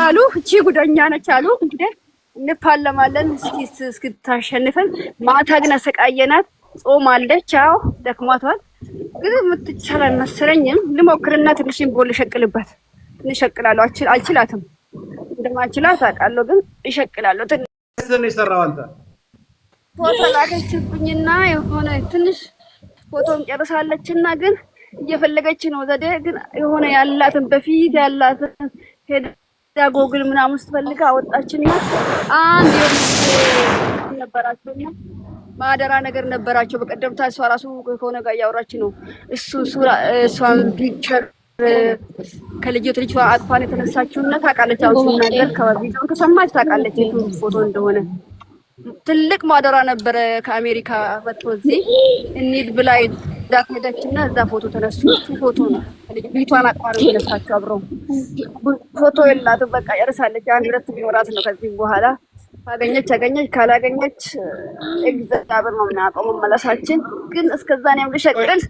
አሉ እቺ ጉደኛ ነች አሉ። እንግዲህ እንፋለማለን እስክታሸንፈን። ማታ ግን አሰቃየናት። ጾም አለች። አዎ ደክሟታል። ግን የምትቻል መሰለኝም ልሞክርና ትንሽም ቦል ሸቅልባት እንሸቅላለሁ። አልችላትም እንደማልችላት አውቃለሁ፣ ግን እሸቅላለሁ። ትንሽ ነው የሰራው። አንተ ፎቶ ላከችብኝና የሆነ ትንሽ ፎቶን ጨርሳለችና ግን እየፈለገች ነው ዘዴ። ግን የሆነ ያላትን በፊት ያላትን ሄዳ ጎግል ምናምን ስትፈልጋ አወጣችና አንድ ነበራቸውና ማደራ ነገር ነበራቸው። በቀደምታ እሷ ራሱ ከሆነ ጋር እያወራች ነው። እሷን ፒክቸር ከልጅት ልጅ አጥፋን የተነሳችውና ታውቃለች። አሁን ነገር ከቪዲዮ ከሰማች ታውቃለች ፎቶ እንደሆነ። ትልቅ ማደራ ነበረ ከአሜሪካ መጥቶ እዚህ እንሂድ ብላ ዳት ሄደችና እዛ ፎቶ ተነሱ። ፎቶ ነው ልጅቷን አጥፋን የተነሳችው አብረው። ፎቶ የላትም በቃ ያርሳለች። አንድ ሁለት ቢኖራት ነው ከዚህ በኋላ አገኘች ካላገኘች እግዚአብሔር ነው የሚያውቀው መመለሳችን። ግን እስከዛ ነው ልሸቅል።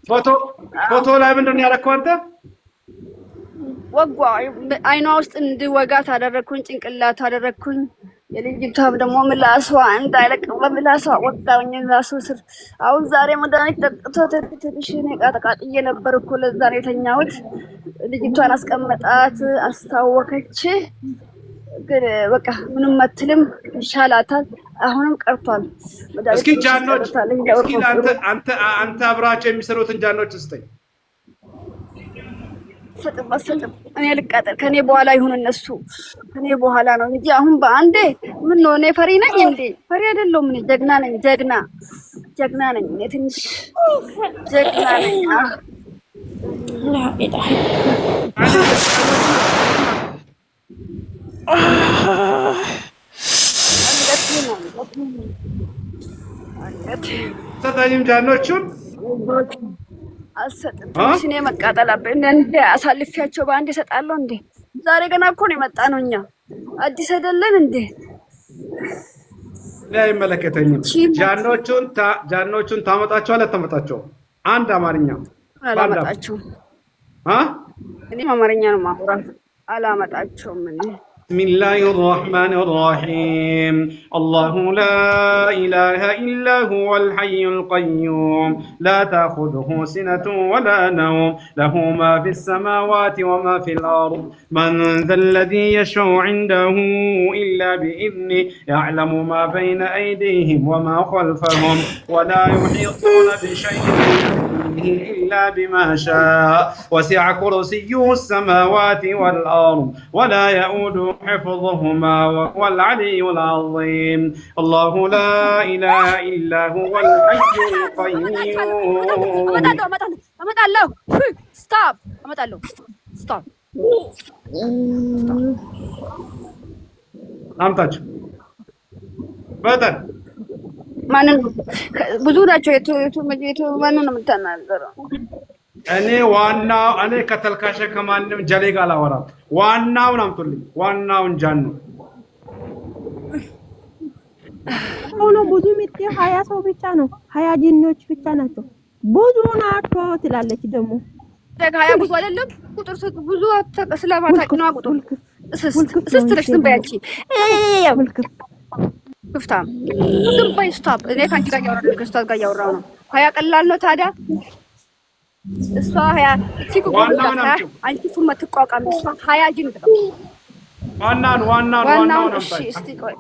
ፎቶ ላይ ምንድን ነው ያደረከው አንተ? ወጓ አይኗ ውስጥ እንድወጋት አደረኩኝ፣ ጭንቅላት አደረኩኝ። የልጅቷ ደግሞ ምላሷ እንዳይለቅ በምላሷ ወጋኝ። ራሱ ስር አሁን ዛሬ መድኃኒት ጠጥቶ ትንሽ ተቃጥዬ ነበር እኮ ለዛ ነው የተኛሁት። ልጅቷን አስቀመጣት፣ አስታወከች። ግን በቃ ምንም አትልም፣ ይሻላታል። አሁንም ቀርቷል። እስኪ ጃኖች እስኪ አንተ አብራቸው የሚሰሩትን ጃኖች እስጠኝ። ሰጥም እኔ ልቃጠል። ከኔ በኋላ ይሁን እነሱ ከኔ በኋላ ነው እንጂ አሁን በአንዴ ምን ነው? እኔ ፈሪ ነኝ እንዴ? ፈሪ አይደለሁም። እኔ ጀግና ነኝ። ጀግና ነኝ። እኔ ትንሽ ጀግና ነኝ። ላ ኢላሂ ሰጣኝም ጃኖቹን አልሰጥም። ትንሽ እኔ መቃጠል አለብኝ እንዴ? አሳልፊያቸው በአንድ እሰጣለሁ እንዴ? ዛሬ ገና እኮ ነው የመጣ ነው። እኛ አዲስ አይደለን እንዴ? አይመለከተኝም። ጃኖቹን ታመጣቸዋለህ አታመጣቸውም? አንድ አማርኛ አላመጣቸውም። እኔም አማርኛ ነው ማውራት አላመጣቸውም እኔ بسم الله الرحمن الرحيم الله لا إله إلا هو الحي القيوم لا تأخذه سنة ولا نوم له ما في السماوات وما في الأرض من ذا الذي يشفع عنده إلا بإذنه يعلم ما بين أيديهم وما خلفهم ولا يحيطون بشيء إلا بما شاء وسع كرسيه السماوات والأرض ولا يؤود حفظهما وهو العلي العظيم الله لا إله إلا هو الحي القيوم أمتالله ستوب أمتالله ستوب أمتاج بدل ማንን ብዙ ናቸው ማንን ነው የምታናገረው? እኔ ከተልካሸ ከማንም ጀሌ ጋር አላወራም። ዋናውን አምጡልኝ። ዋናውን ጃን ነው ሆኖ ብዙ ሚት 20 ሰው ብቻ ነው 20 ጂኒዎች ብቻ ናቸው። ብዙ ናቸው ትላለች ደግሞ ሀያ ብዙ አይደለም ቁጥር ብዙ ስለማታውቂ ነው ቁጥር እስስትለሽ ዝም በይ አንቺ ክፍታም ዝም በይ ስቶፕ። እኔ ከአንቺ ጋር እያወራሁ ነው ከስታት ጋር እያወራሁ ነው። ሀያ ቀላል ነው ታዲያ እሷ ሀያ እቺ አንቺ ፉም አትቋቋም እሷ ሀያ ጂን ነው ዋናውን እሺ እስቲ ቆይ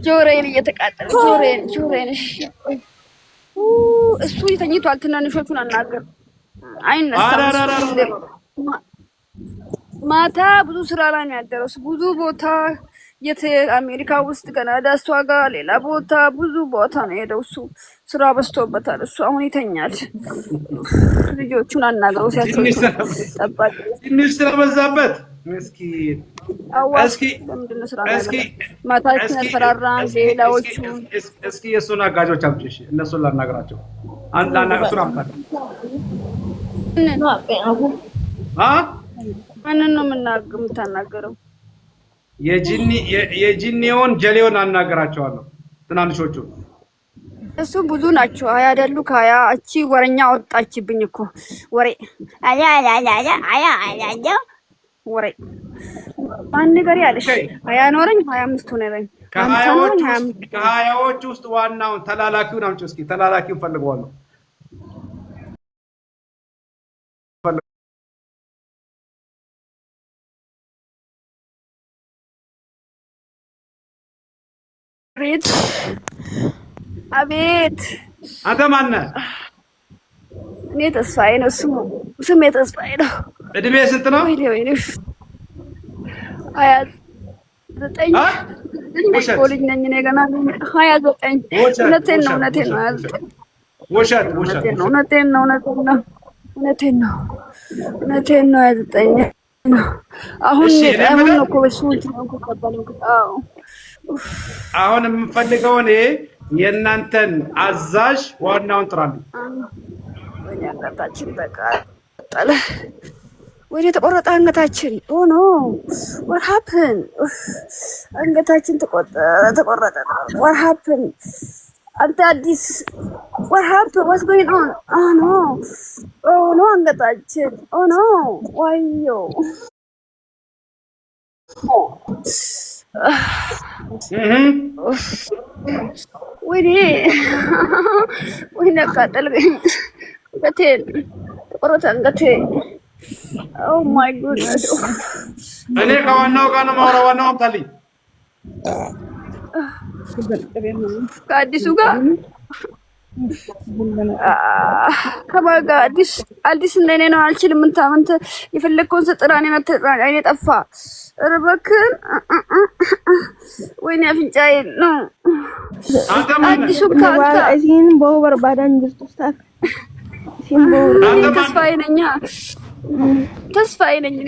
ጆሮዬን እየተቃጠለ ጆሮዬን እሺ እሱ ተኝቷል። ትናንሾቹን አናገር አይነሳም። ማታ ብዙ ስራ ላይ ነው ያደረው። ብዙ ቦታ አሜሪካ ውስጥ ካናዳ እሷ ጋር ሌላ ቦታ ብዙ ቦታ ነው ሄደው። እሱ ስራ በዝቶበታል። እሱ አሁን ይተኛል። ልጆቹን አናግረው ሲያቸው ጠባቂ ትንሽ ስራ በዛበት ምስኪን። ማታ ያስፈራራን ሌላዎቹ እስኪ የእሱን አጋዦች አምጪ፣ እነሱን ላናግራቸው። አንድ ላናግረሱን አምጣ። ማንን ነው የምታናገረው? የጂኒውን ጀሌውን አናገራቸዋለሁ። ትናንሾቹ እሱ ብዙ ናቸው። ሀያ አይደሉ? ከሀያ እቺ ወረኛ ወጣችብኝ እኮ ወሬ አያ ወሬ ማን ነገር ያለሽ ሀያ ኖረኝ 25 ሆነኝ። ከሀያዎቹ ውስጥ ዋናውን ተላላኪውን አምጪው እስኪ። ተላላኪውን ፈልገዋለሁ። አቤት አንተ ማን ነህ? እኔ ተስፋዬ ነው ስሜ ተስፋዬ ነው። እድሜ ስንት ነው? ወይኔ 29 ልጅ ነኝ እኔ ገና 29 እውነቴን ነው 29 ውሸት ነው 29 ነው። አሁን ነው እኮ እሱ ነው ተቀበለው። አሁን የምፈልገው እኔ የእናንተን አዛዥ ዋናውን ጥራልኝ። ወይኔ አንገታችን ተቃጠለ። ወይኔ ተቆረጠ አንገታችን። ኦ ኖ what happened? አንገታችን ተቆረጠ። what happened? አንተ አዲስ what happened? what's going on? oh no አንገታችን oh no ዋዮ ወይኔ አቃጠልከኝ አንገቴን ተቆረጠ አንገቴ። ኦ ማይ ጉድነስ። እኔ ከዋናው ጋር ነው የማወራው። ዋናው አምጣልኝ። ከአዲሱ ጋር ከማን ጋር? አዲስ እንደኔ ነው። አልችልም። እንተ የፈለግከውን ስጥራ። እኔ ጠፋ። ኧረ እባክህን ወይኔ አፍንጫዬ ነው። አዲሱ ካልታ እዚህን በወር ባዳን ጅርቱስታክ ተስፋዬ ነኝ።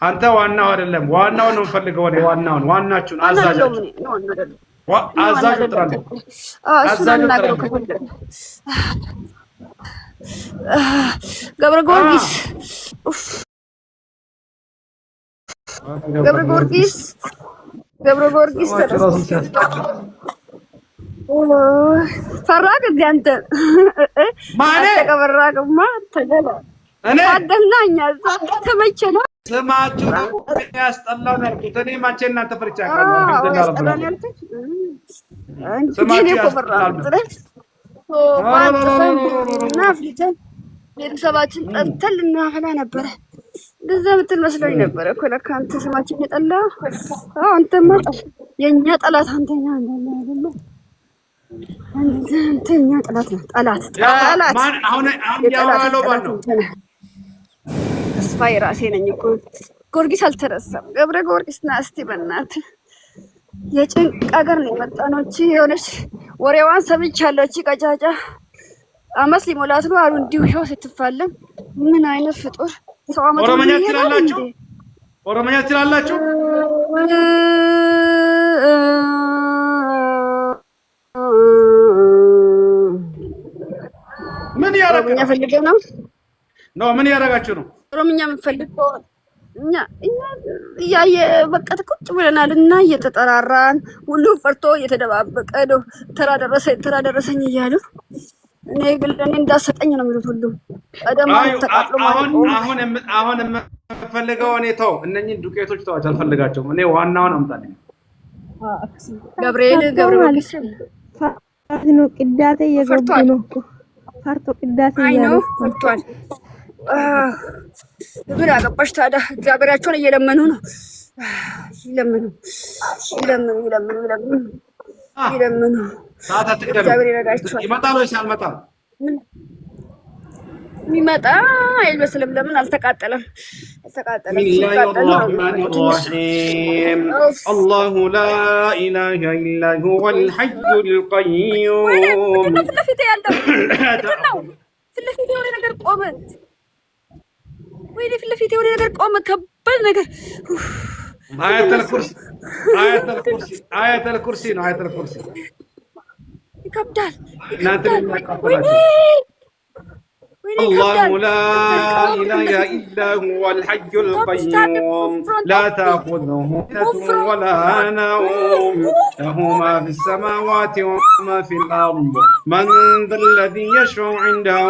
አንተ ዋናው አይደለም። ዋናው ነው የምፈልገው እኔ። ዋናችሁን አዛዣችሁ አዛዡ ጥራለሁ። ገብረ ጊዮርጊስ ገብረ ጊዮርጊስ ፈራክ እንደ አንተ ተቀበራቅማ ተገላ አደናኛ ተመቸና ስማችሁ ነው ያስጠላው ያልኩት እኔ ማንቼ እናንተ ፍርቻ ያለው አልሐምዱሊላህ ቤተሰባችን ጠርተን ልናፈላ ነበረ። እንደዛ ምትል መስሎኝ ነበረ እኮ ለካ አንተ ስማችን የጠላ አንተማ የእኛ ጠላት አንተኛ አይደለ? አንተኛ ጠላት ነው። ጠላት አሁን ያዋለው ባለው ተስፋ የራሴ ነኝ እኮ ጊዮርጊስ አልተረሳም። ገብረ ጊዮርጊስ ና እስቲ በእናትህ የጭንቅ ሀገር ነው የመጣነው። እቺ የሆነች ወሬዋን ሰምቻለሁ። እቺ ቀጫጫ አመት ሊሞላት ነው አሉ እንዲሁ ሾው ስትፋለም። ምን አይነት ፍጡር ሰው አመት ኦሮሞኛ ትላላችሁ? ኦሮሞኛ ትላላችሁ? ምን ያረጋችሁ ፈልገው ነው? ምን ያረጋችሁ ነው? ኦሮሞኛ የምንፈልገው እኛ እያየ በቃ ቁጭ ብለናል እና እየተጠራራን ሁሉ ፈርቶ እየተደባበቀ ነው። ተራ ደረሰኝ እያሉ እኔ እንዳሰጠኝ ነው የሚሉት ሁሉ አሁን የምፈልገው እኔ ተው እነኚህን ዱቄቶች ተዋቸው፣ አልፈልጋቸውም። እኔ ዋናውን አምጣልኝ። ገብርኤል ነው ቅዳሴ እየገቡ ነው እኮ ፈርቶ ቅዳሴ እያሉ ፈርቷል። ምን አገባሽ ታዲያ? እግዚአብሔራቸውን እየለመኑ ነው። ይለምኑ። እግዚአብሔር ይረዳቸዋል። ይመጣል ወይስ አልመጣም? የሚመጣ አይመስልም። ለምን አልተቃጠለም? አላሁ ላ ኢላሀ ኢላ ሁወል ሐዩል ቀዩም። ፊት ለፊት የሆነ ነገር ቆመ። ወይኔ ፊት ለፊት የሆነ ነገር ቆመ። ከባድ ነገር አያተል ኩርሲ ነው። አያተል ኩርሲ ይከብዳል። الله لا إله إلا هو الحي القيوم لا تأخذه سنة ولا نوم له ما في السماوات وما في الأرض من ذا الذي يشفع عنده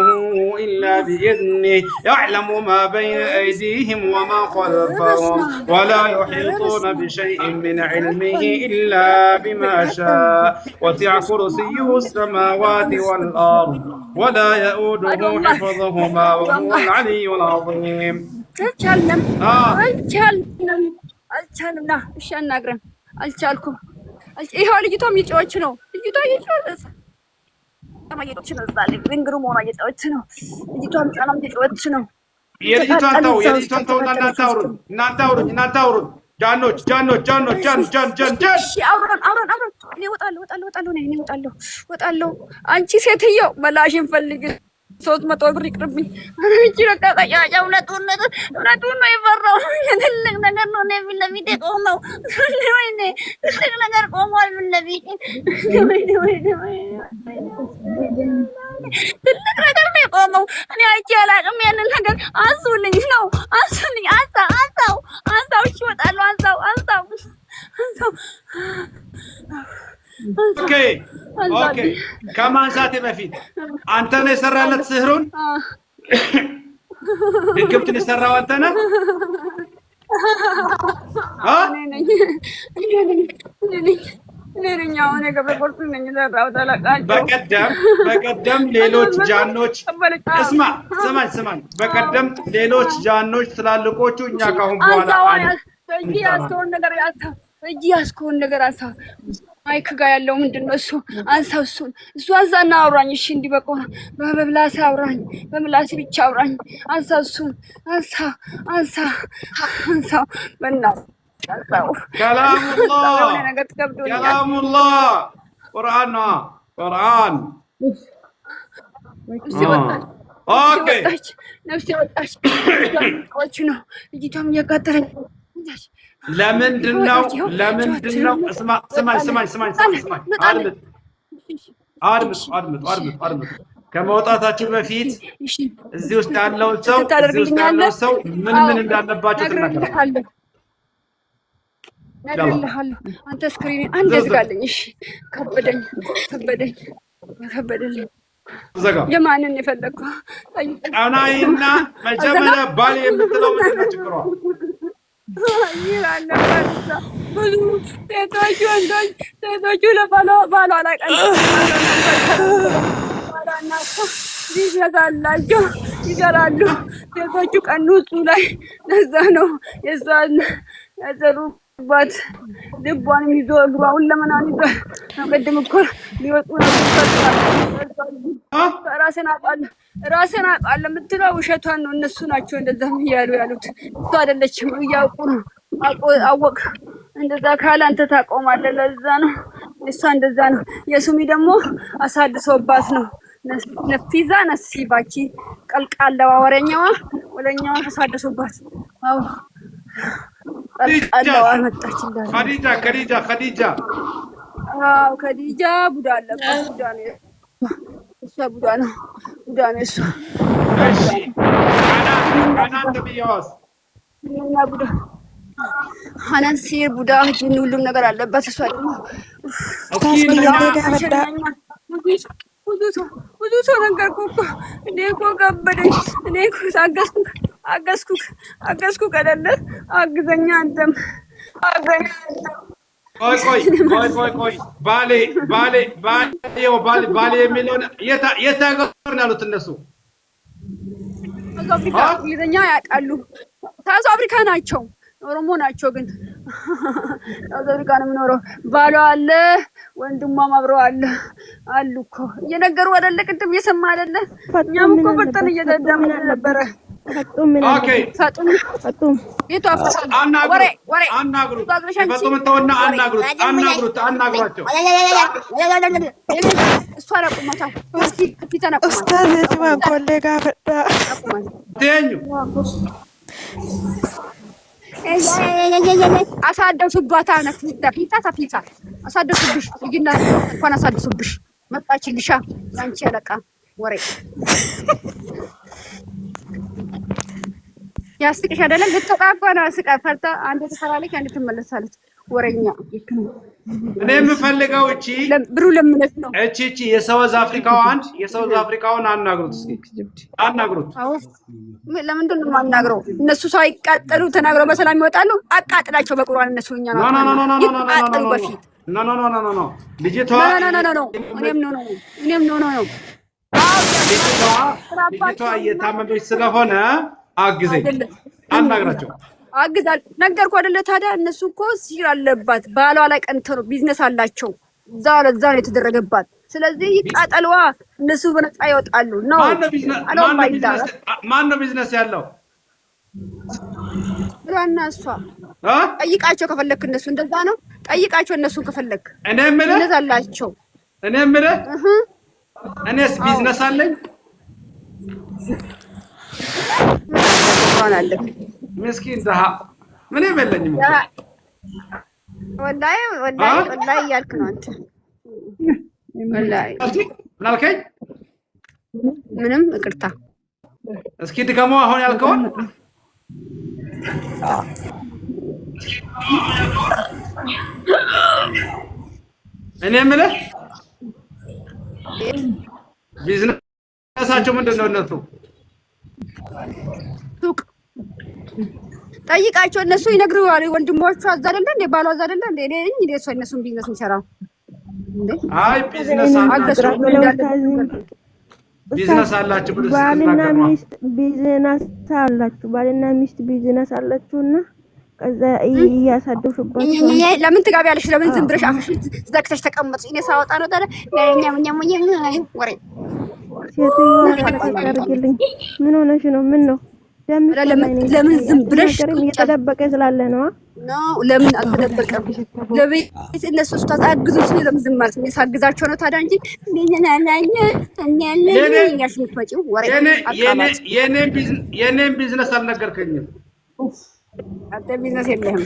إلا بإذنه يعلم ما بين أيديهم وما خلفهم ولا يحيطون بشيء من علمه إلا بما شاء وسع كرسيه السماوات والأرض ولا يؤوده حفظهما وهو العلي العظيم. አልቻልንም ና እሺ አናግረን አልቻልኩም። ይሄው ልጅቷም እየጮኸች ነው። ድንግሩ መሆኗ እየጮኸች ነው። ልጅቷም ጫናም እየጮኸች ነው። የልጅቷን ተው እናንተ አውሩኝ። ጃኖች እኔ እወጣለሁ። አንቺ ሴትዮ መላሽን ፈልግ 300 ብር ይቅርብኝ። አንቺ በቃ ቀጫጫ እውነቱን ነው የፈራው። ትልቅ ነገር ነው። እኔ ፊት ለፊቴ ቆመው ወይኔ ትልቅ ነገር ቆሟል። ፊት ለፊቴ ትልቅ ነገር ነው የቆመው። እኔ አይቼ አላውቅም ያንን ነገር። አንሱልኝ። አንሳው። እሺ እወጣለሁ። አንሳው። ኦኬ ከማንሳቴ በፊት አንተ ነህ የሰራለት ስህሩን? ድግምትን የሰራው አንተ ነህ? በቀደም ሌሎች ጃኖች ስማኝ፣ በቀደም ሌሎች ጃኖች ትላልቆቹ እኛ ካሁን በኋላ እጅ ያስከውን ነገር አንሳ። ማይክ ጋር ያለው ምንድን ነው? እሱ አንሳው። እሱ አንሳና አውራኝ። እሺ እንዲህ በቆና በምላሴ አውራኝ፣ በምላሴ ብቻ አውራኝ። አንሳው። እሱን አንሳው። በእናትህ አንሳው። ከላሙላህ ቁርአን ነፍሴ ወጣች ነው። ልጅቷም እያቃጠለኝ ለምንድን ነው? ስማኝ፣ አድምጡ። ከመውጣታችሁ በፊት እዚህ ውስጥ ያለው ሰው ምን እንዳለባቸው ትናገራላችሁ። ያደርልሃል አንተ ስክሪን አንድ ዝጋልኝ እሺ ከበደኝ ከበደልኝ ዘጋ የማንን የፈለግከው ቀናይና መጀመሪያ ባል የምትለው ምንድን ነው ችግሯ ይላል ብዙ ሴቶቹ ለባሏ ላይ ይዘጋላቸው ይገራሉ ሴቶቹ ቀኑ እሱ ላይ ለዛ ነው የእሷን ያዘሩባት ልቧንም ይዞ እግሯን ለመናን ይዞ ቅድም እኮ ሊወጡ ነው ራስን አውቃለሁ የምትለው ውሸቷን ነው እነሱ ናቸው እንደዛም እያሉ ያሉት እሱ አይደለችም እያውቁ ነው አወቅ እንደዛ ካለ አንተ ታቆማለህ ለዛ ነው እሷ እንደዛ ነው የሱሚ ደግሞ አሳድሶባት ነው ነፊዛ ነሲባቺ ቀልቃለዋ ወረኛዋ አሳድሶባት አው ቀልቃለዋ መጣች እንዳለ ከዲጃ ቡዳ አለባት ቡዳ ነው እሷ ቡዳ ነው እሷ እሺ አናንተ ቢያስ እና ቡዳ ሀናን ሲር ቡዳ ጅን ሁሉም ነገር አለባት እሷ ደግሞ ብዙ ሰው ነገርኩህ እኮ እኔ እኮ ከበደኝ እኔ እኮ አገዝኩህ አይደለ አግዘኛ አንተም ቆይ ባሌ የሚለውን የት ሀገር ነው ያሉት እነሱ ሳውዝ አፍሪካ እንግሊዝኛ ያውቃሉ ሳውዝ አፍሪካ ናቸው ኦሮሞ ናቸው ግን ሳውዝ አፍሪካ ነው የምኖረው ባሏ አለ ወንድሟም አብረው አሉ እኮ እየነገሩ አይደለ ቅድም እየሰማ አይደለ እኛም እኮ ፈርተን እየተዳምን ነበረ ፈጡም የቱ አፈሳል አናግሩት ፈጡምተውና አናግሯቸው እሷ አቁማታ ፊተና ኡስታዝ ጅማ ኮሌጋ ፈዳ ተኙ አሳደሱባት ፊታ አሳደሱብሽ ልጅና እንኳን አሳደሱብሽ መጣችልሻ ያንቺ አለቃ ወሬ ያስቅሽ አይደለም ልትጠቃቋና ስቃ ፈርታ አንድ ተሰራለች አንድ ትመለሳለች ወሬኛ እኔ የምፈልገው እቺ ብሩ ለምነት ነው እቺ የሳውዝ አፍሪካውን አናግሩት እስኪ አናግሩት ለምንድን ነው የማናግረው እነሱ ሳይቃጠሉ ተናግረው በሰላም ይወጣሉ አቃጥላቸው በቁርአን እነሱ እኛ ነው ይቃጠሉ በፊት ኖ ልጅቷ እኔም ነው ልጅቷ እየታመመች ስለሆነ አግዘኝ አናግራቸው አግዛል ነገርኩ አይደለ ታዲያ እነሱ እኮ ሲር አለባት ባሏ ላይ ቀንተው ቢዝነስ አላቸው እዛ ነው የተደረገባት ስለዚህ ይቃጠልዋ እነሱ በነፃ ይወጣሉ ነው ማን ነው ቢዝነስ ያለው ራና እሷ ጠይቃቸው ከፈለክ እነሱ እንደዛ ነው ጠይቃቸው እነሱን ከፈለክ እኔ የምልህ ቢዝነስ አላቸው እኔስ ቢዝነስ አለኝ አለክ ምስኪን ደሃ ምን የለኝም ወላሂ እያልክ ነው አንተ ወላሂ ምን አልከኝ ምንም ይቅርታ እስኪ ድገሞ አሁን ያልከውን እኔ የምልህ ቢዝነሳቸው ምንድን ነው እነሱ ሱቅ ጠይቃቸው እነሱ ይነግሩዋል ወንድሞቹ አዛ አይደለ እንደ ባሏ አዛ አይደለ እንደ እኔ እሱ እነሱን ቢዝነስ የሚሰራው እንዴ አይ ቢዝነስ አላችሁ ባልና ሚስት ቢዝነስ አላችሁና ከዛ እያሳደፉባችሁ ለምን ትጋቢያለሽ ለምን ዝም ብለሽ አፍሽ ዘግተሽ ተቀመጥሽ እኔ ሳወጣ ነው ታዲያ ወሬ ሴትዮ ምን ሆነሽ ነው ምን ነው ለምን ዝም ብለሽ እየተደበቀ ስላለ ነው ለምን አልተደበቀም ለቤት እነሱ ታግዙ ሲል ለምን ዝም ማለት ነው ሳግዛቸው ነው ታዲያ እንጂ የኔን ቢዝነስ አልነገርከኝም አንተ ቢዝነስ የለህም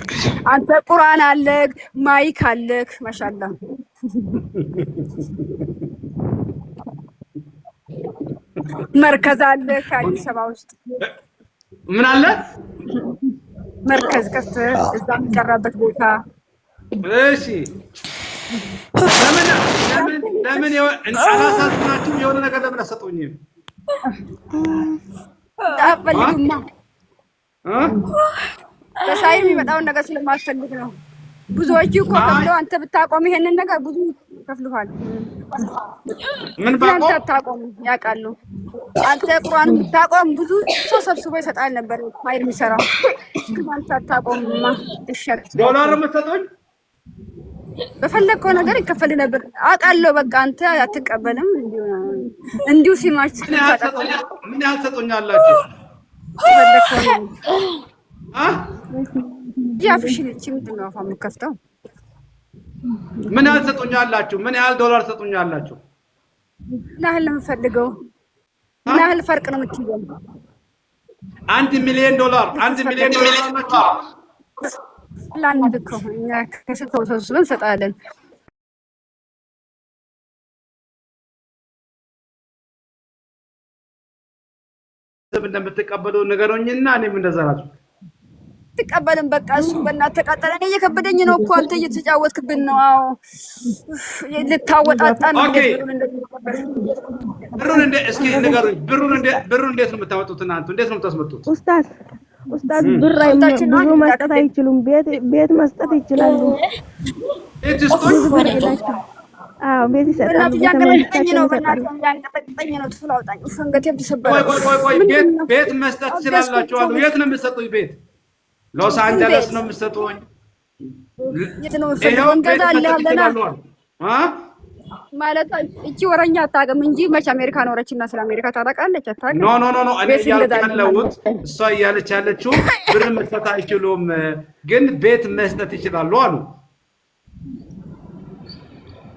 አንተ ቁርአን አለክ ማይክ አለክ ማሻአላህ መርከዝ አለክ አዲስ አበባ ውስጥ ምን አለ መርከዝ ከፍተህ እዛ የሚቀራበት ቦታ እሺ ለምን አላሳዝናችሁም? የሆነ ነገር ለምን አሰጡኝም? አፈልግማ ከሳይር የሚመጣውን ነገር ስለማትፈልግ ነው። ብዙዎቹ እኮ ከፍለው አንተ ብታቆም ይሄንን ነገር ብዙ ከፍሉሃል። ምን ባቆም አንተ አታቆም ያውቃሉ። አንተ ቁርአን ብታቆም ብዙ ሰው ሰብስቦ ይሰጣል ነበር ማይር የሚሰራው። ግን አንተ አታቆምማ ትሸርት ዶላር የምትሰጡኝ በፈለግከው ነገር ይከፈል ነበር አውቃለሁ። በቃ አንተ አትቀበልም። እንዲሁ ሲማች ምን ያህል ትሰጡኛላችሁ? በፈለግከው ያፍሽን እቺ ምንድን ነው አፋም ከፍተው ምን ያህል ትሰጡኛላችሁ? ምን ያህል ዶላር ትሰጡኛላችሁ? ምን ያህል ነው የምፈልገው? ምን ያህል ፈርቅ ነው የምትይዘው? 1 ሚሊዮን ዶላር 1 ሚሊዮን ዶላር ናቸው። ለአንድ እኮ እኛ ከስንት ሰብስበን እንሰጣለን። እንደምትቀበሉ ንገሩኝና እኔም እንደዛ ናቸው። ትቀበልን በቃ እሱ በእናትህ ተቃጠለ። እኔ እየከበደኝ ነው እኮ አንተ እየተጫወትክብን ነው። አዎ ልታወጣጣን ነው። ብሩን እስኪ ንገሩኝ። ብሩን እንዴት ነው የምታወጡት እናንተ? እንዴት ነው የምታስመጡት? ኡስታዝ ብር ብዙ መስጠት አይችሉም። ቤት መስጠት ይችላሉ። ቤት ይስጡኝ። አዎ ቤት ይሰጣሉ። ያንቀጠቀጠኝ ነው ያንቀጠቀጠኝ ነው። ትፍላውጣኝ ፈንገቴም ተሰበረ። ቆይ ቤት መስጠት ትችላላችሁ አሉ። የት ነው የምትሰጡኝ ቤት? ሎስ አንጀለስ ነው የምትሰጡኝ? የት ነው የምትፈልገው? እንገዛለን ማለት እቺ ወረኛ አታውቅም እንጂ መች አሜሪካ ኖረችና ስለ አሜሪካ ታውቃለች? አታውቅም። ኖ እኔ እያልኩ ያለሁት እሷ እያለች ያለችው ብር መስጠት አይችሉም፣ ግን ቤት መስጠት ይችላሉ አሉ።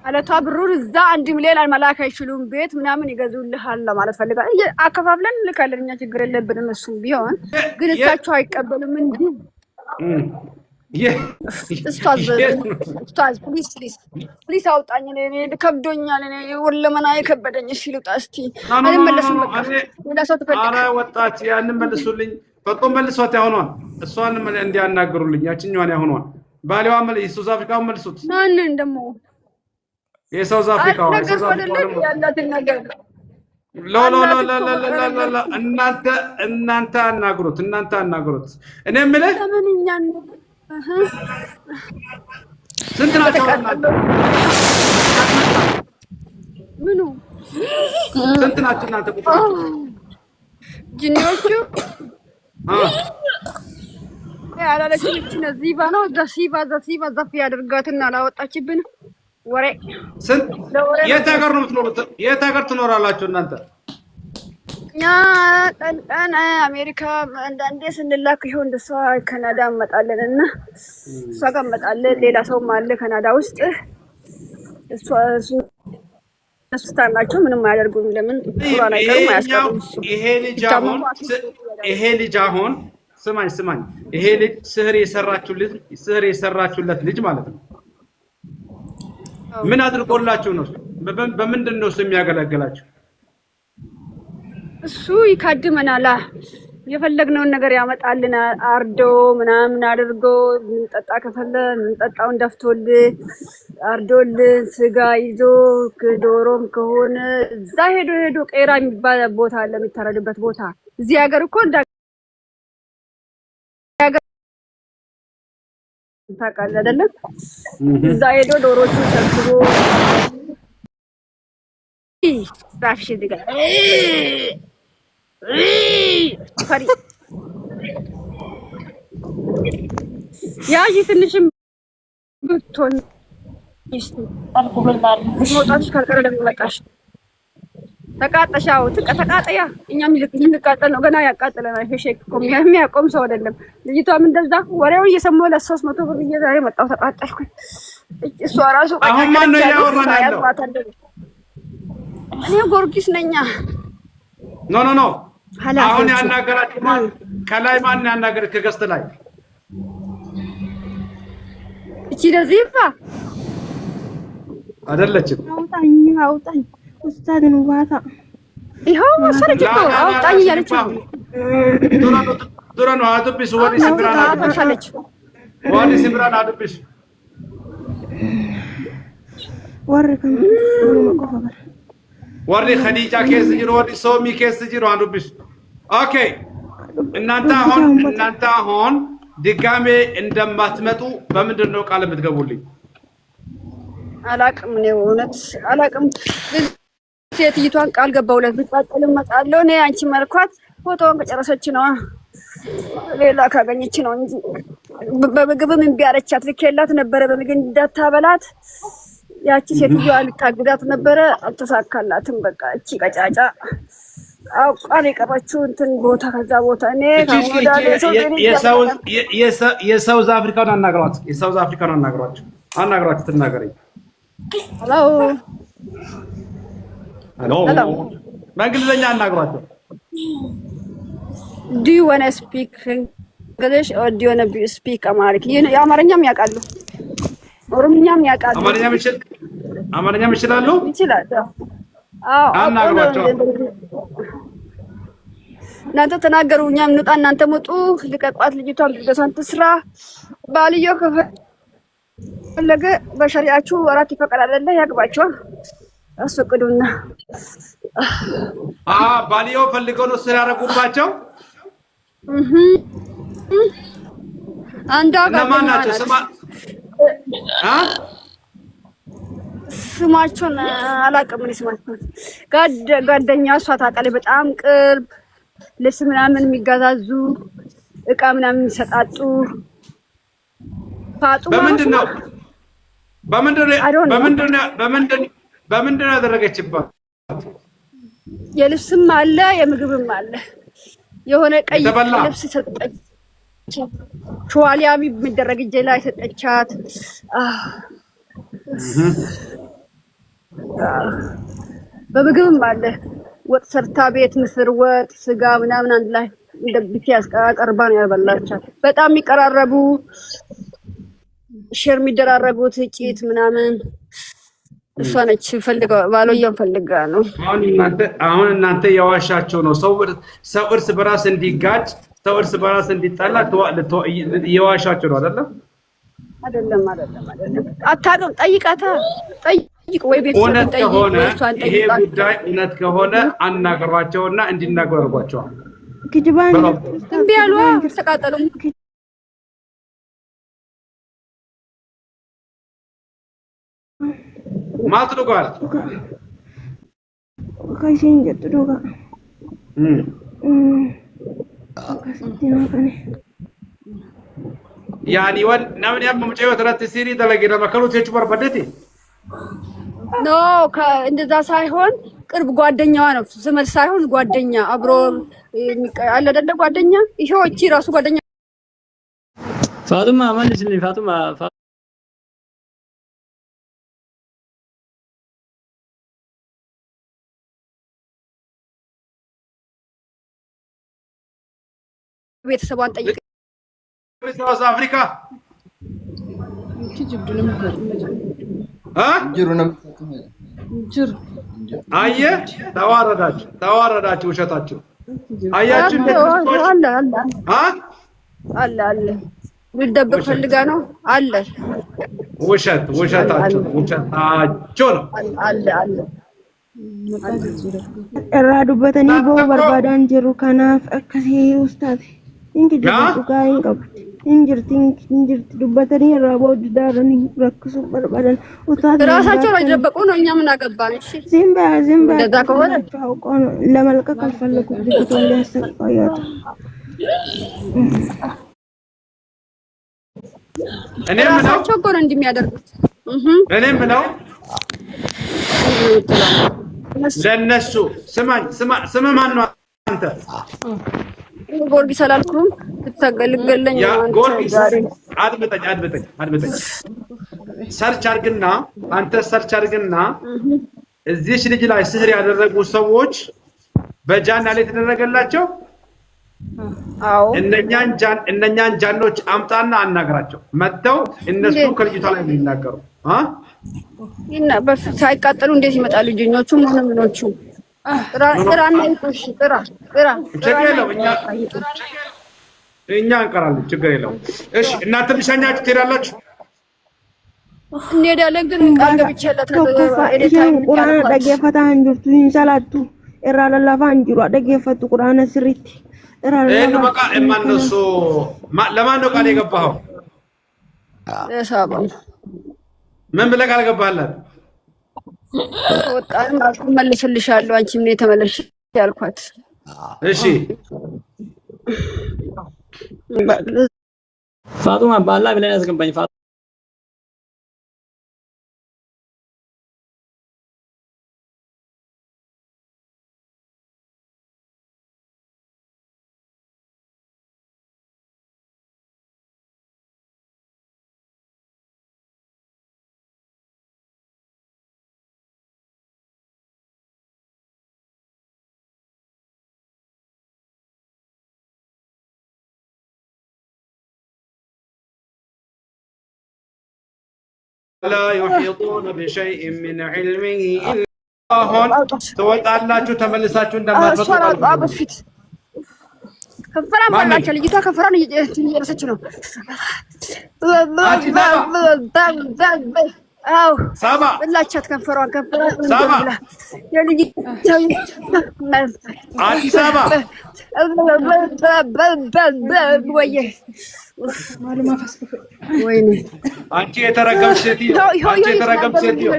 አለቷ ብሩን እዛ 1 ሚሊዮን መላክ አይችሉም፣ ቤት ምናምን ይገዙልሃል ለማለት ፈልጋ አከፋፍለን ልካለን። እኛ ችግር የለብንም። እሱም ቢሆን ግን እሳቸው አይቀበሉም እንጂ ኡስታዝ ፕሊስ አውጣኝ። እኔ ከብዶኛል። እኔ ወለመና የከበደኝ። እሺ ልውጣ እስቲ አልመለስም። ሌላ ሰው ትፈልግ። ኧረ ወጣች ያንን መልሱልኝ። በቆ መልሷት ያሆኗል። እሷን እንዲያናግሩልኝ ያችኛዋን ያሆኗል። ባሌዋ የሳውዝ አፍሪካው መልሱት። ማንን ደግሞ የሳውዝ አፍሪካው ያላትን ነገር እናንተ አናግሩት። እኔ የምልህ ስንት ናቸው? ምኑ ስንት ናቸው እናንተ ቁጥራችሁ? ጅኒዎቹ ያላለችኝ ዚቫ ነው። ሲቫ ዘፍ ያደርጋትና አላወጣችብን ወሬ። የት ሀገር ነው የምትኖሩት? የት ሀገር ትኖራላችሁ እናንተ? እኛ ጠንጠን አሜሪካ አንዳንዴ ስንላክ ይኸው እንደሷ ካናዳ እንመጣለን እና እሷ ጋር እንመጣለን። ሌላ ሰውም አለ ካናዳ ውስጥ። እሱ ናቸው ምንም አያደርጉም። ለምን ቁራን አይቀሩም አያስቀሩም። ይሄ ልጅ አሁን ስማኝ፣ ይሄ ልጅ ስህር የሰራችሁለት ልጅ ማለት ነው። ምን አድርጎላችሁ ነው? በምንድን ነው እሱ የሚያገለግላችሁ? እሱ ይካድመናል። የፈለግነውን ነገር ያመጣልን። አርዶ ምናምን አድርጎ ምንጠጣ ከፈለ ምንጠጣውን ደፍቶልን አርዶልን ስጋ ይዞ ዶሮም ከሆነ እዛ ሄዶ ቄራ የሚባል ቦታ አለ፣ የሚታረድበት ቦታ። እዚህ ሀገር እኮ ታውቃለህ አይደለም? እዛ ሄዶ ዶሮቹን ሰብስቦ ዛፍሽ ድጋ ፈሪ ያጂ ትንሽም ብትሆን መውጣትሽ ካልቀረ ለሚመጣሽ ተቃጠሻው ተቃጠያ። እኛም ልንቃጠል ነው፣ ገና ያቃጥለናል። ፌሼክ እኮ የሚያቆም ሰው አይደለም። ልጅቷም እንደዛ ወሬውን እየሰማሁ ለ300 ብር ዛሬ መጣሁ ተቃጠልኩኝ። እሷ ራሱ አሁን ማን ነው ያወራን ያለው? እኔ ጎርጊስ ነኝ። ኖ አሁን ያናገራችሁ ማን? ከላይ ማን ያናገር? ከገስት ላይ እቺ ለዚፋ አይደለችም። አውጣኝ ኡስታዝ ነው ባታ ይኸው መሰለች እኮ አውጣኝ እያለች ነው። ዱራኑ አዱብስ ወዲ ሲብራን አዱብስ وركم مقفبر وري خديجة كيس جرو وري سومي كيس جرو عن ربش اوكي እናንተ አሁን ድጋሜ እንደማትመጡ በምንድን ነው ቃል የምትገቡልኝ? አላቅም ነው እውነት አላቅም። ሴትዮዋን ቃል ገባውለት ብትጣጣልም መጣለው ነው አንቺ መልኳት ፎቶውን ከጨረሰች ነው ሌላ ካገኘች ነው እንጂ በምግብም እምቢ አለቻት። ልኬላት ነበረ በምግብ እንዳታበላት ያቺ ሴትዮዋ ልታግዳት ነበረ አልተሳካላትም። በቃ እቺ ቀጫጫ አውቃኔ ቀባችሁ እንትን ቦታ ከዛ ቦታ እኔ የሳውዝ አፍሪካን አናግሯት። የሳውዝ አፍሪካን አናግሯት ትናገረኝ። ሄሎ በእንግሊዝኛ አናግሯቸው። Do you want to speak English or do you want to speak Amharic? የአማርኛም ያውቃሉ ኦሮምኛም ያውቃሉ። አማርኛም ይችላሉ። አዎ አናግሯቸው። እናንተ ተናገሩ እኛም እንውጣ እናንተ ሙጡ። ልቀቋት ልጅቷን ልደሳን ትስራ። ባልዮ ከፈለገ በሸሪዓችሁ አራት ይፈቀዳል አይደለ? ያግባቸው አስፈቅዱና ባልዮ ፈልገው ነው ስራ ያረጉባቸው። አንዷ ለማናቸው ስማቸውን አላውቅም። እኔ ስማቸውን ጓደኛ እሷ ታውቃለች። በጣም ቅርብ ልብስ ምናምን የሚገዛዙ እቃ ምናምን የሚሰጣጡ ፋጡማ በምንድን ነው ያደረገችባት? የልብስም አለ የምግብም አለ። የሆነ ቀይ ልብስ ሰጠች። ሸዋሊያ የሚደረግ እጄ ላይ ሰጠቻት። በምግብም አለ ወጥ ሰርታ ቤት ምስር ወጥ ስጋ ምናምን አንድ ላይ እንደ ብቻ ያስቀርባ ነው ያበላቻት። በጣም የሚቀራረቡ ሼር የሚደራረጉት እጪት ምናምን እሷ ነች። ፈልገው ባሎየው ፈልጋ ነው። አሁን እናንተ የዋሻቸው ነው። ሰው እርስ በራስ እንዲጋጭ ሰው እርስ በራስ እንዲጣላ የዋሻቸው ነው አይደለም? አይደለም። አታውቅም። ጠይቃታ ጠይቅ ወይ ቤተሰብ ጠይቅ። ይሄ ጉዳይ እውነት ከሆነ አናግሯቸውና እንዲናገሩ አድርጓቸዋል። ግድባን እምቢ አሉ። ተቃጠሉ። ማጥሩጋል ከሽን ገጥሩጋ ያኒ ወን ናምን ያም ሙጨዮ ተረት ሲሪ ደለገና መከሉት የቹ በርበደቲ ኖ እንደዛ ሳይሆን ቅርብ ጓደኛዋ ነው። ዘመድ ሳይሆን ጓደኛ አብሮ አለ አይደለ? ጓደኛ ይሄው እቺ ራሱ ጓደኛ ፋጡማ መልስልኝ። ፋጡማ ቤተሰቧን ጠይቅ። ሳውዝ አፍሪካ አየ ተዋረዳችሁ ውሸታችሁ አያችሁ። አለ ልደብቅ ፈልጋ ነው አለ ውሸታችሁ ነው አለ irraa dubbatanii boo barbaadan jiru kanaaf akkasii ustaate injirti dhugaa hin qabu injirti dubbatanii irraa boo didaaranii rakkisuu barbaadan ustaate ራሳቸው ነው የደበቁ ነው። እኛ ምን አገባን? እሺ ዝምባ እንደዛ ከሆነ አውቀው ለመልቀቅ አልፈለጉም። ልጅቷን ሊያሰቃያት ራሳቸው እኮ ነው እንደሚያደርጉት። እኔ ምነው ለነሱ ስም ማን ነው? አንተ ጊዮርጊስ አላልኩም? ልታገልገለኝ ጊዮርጊስ አድምጠኝ። ሰርች አድርግና እዚህች ልጅ ላይ ስህር ያደረጉ ሰዎች በጃና ላይ ተደረገላቸው። አዎ እነኛን ጃኖች አምጣና አናግራቸው። መጥተው እነሱ ከልጅቷ ላይ የሚናገሩ እና በፊት ሳይቃጠሉ እንዴት ይመጣሉ? ጅኞቹ ምኖቹ ጥራና ይቆሽ ጥራ ችግር የለውም። እኛ እንቀራለን። ችግር የለውም። እሺ እናንተ ልሻኛችሁ ትሄዳላችሁ። እንሄዳለን ግን ቃል ገብቻለታለሁ። ቁርአን ደገፈታ እንጅርቱ ይንሰላቱ ኢራ ለላፋ እንጅሩ ደገፈቱ ቁርአን ስሪት ኢራ ለላፋ በቃ እማነሱ ለማን ነው ቃል የገባኸው? ለሳባ ምን ብለህ ቃል ገባህላት? ወጣን ማለት መልስልሻለሁ አንቺ ምን የተመለሽ ያልኳት። እሺ ፋጡማ ባላ ብለን ያስገባኝ لا يحيطون بشيء من علمه إلا هون توጣላችሁ ተመልሳችሁ እንደማትመጡ ፊት ከፈራን ባላችሁ ልጅቷ ከፈራን እየረሰች ነው። አው ሳባ በላቻት ከፈራን ሳባ የልጅ አዲስ አበባ ወይዬ ወይኔ አንቺ የተረገምሽ ሴትዮ አንቺ የተረገምሽ ሴትዮ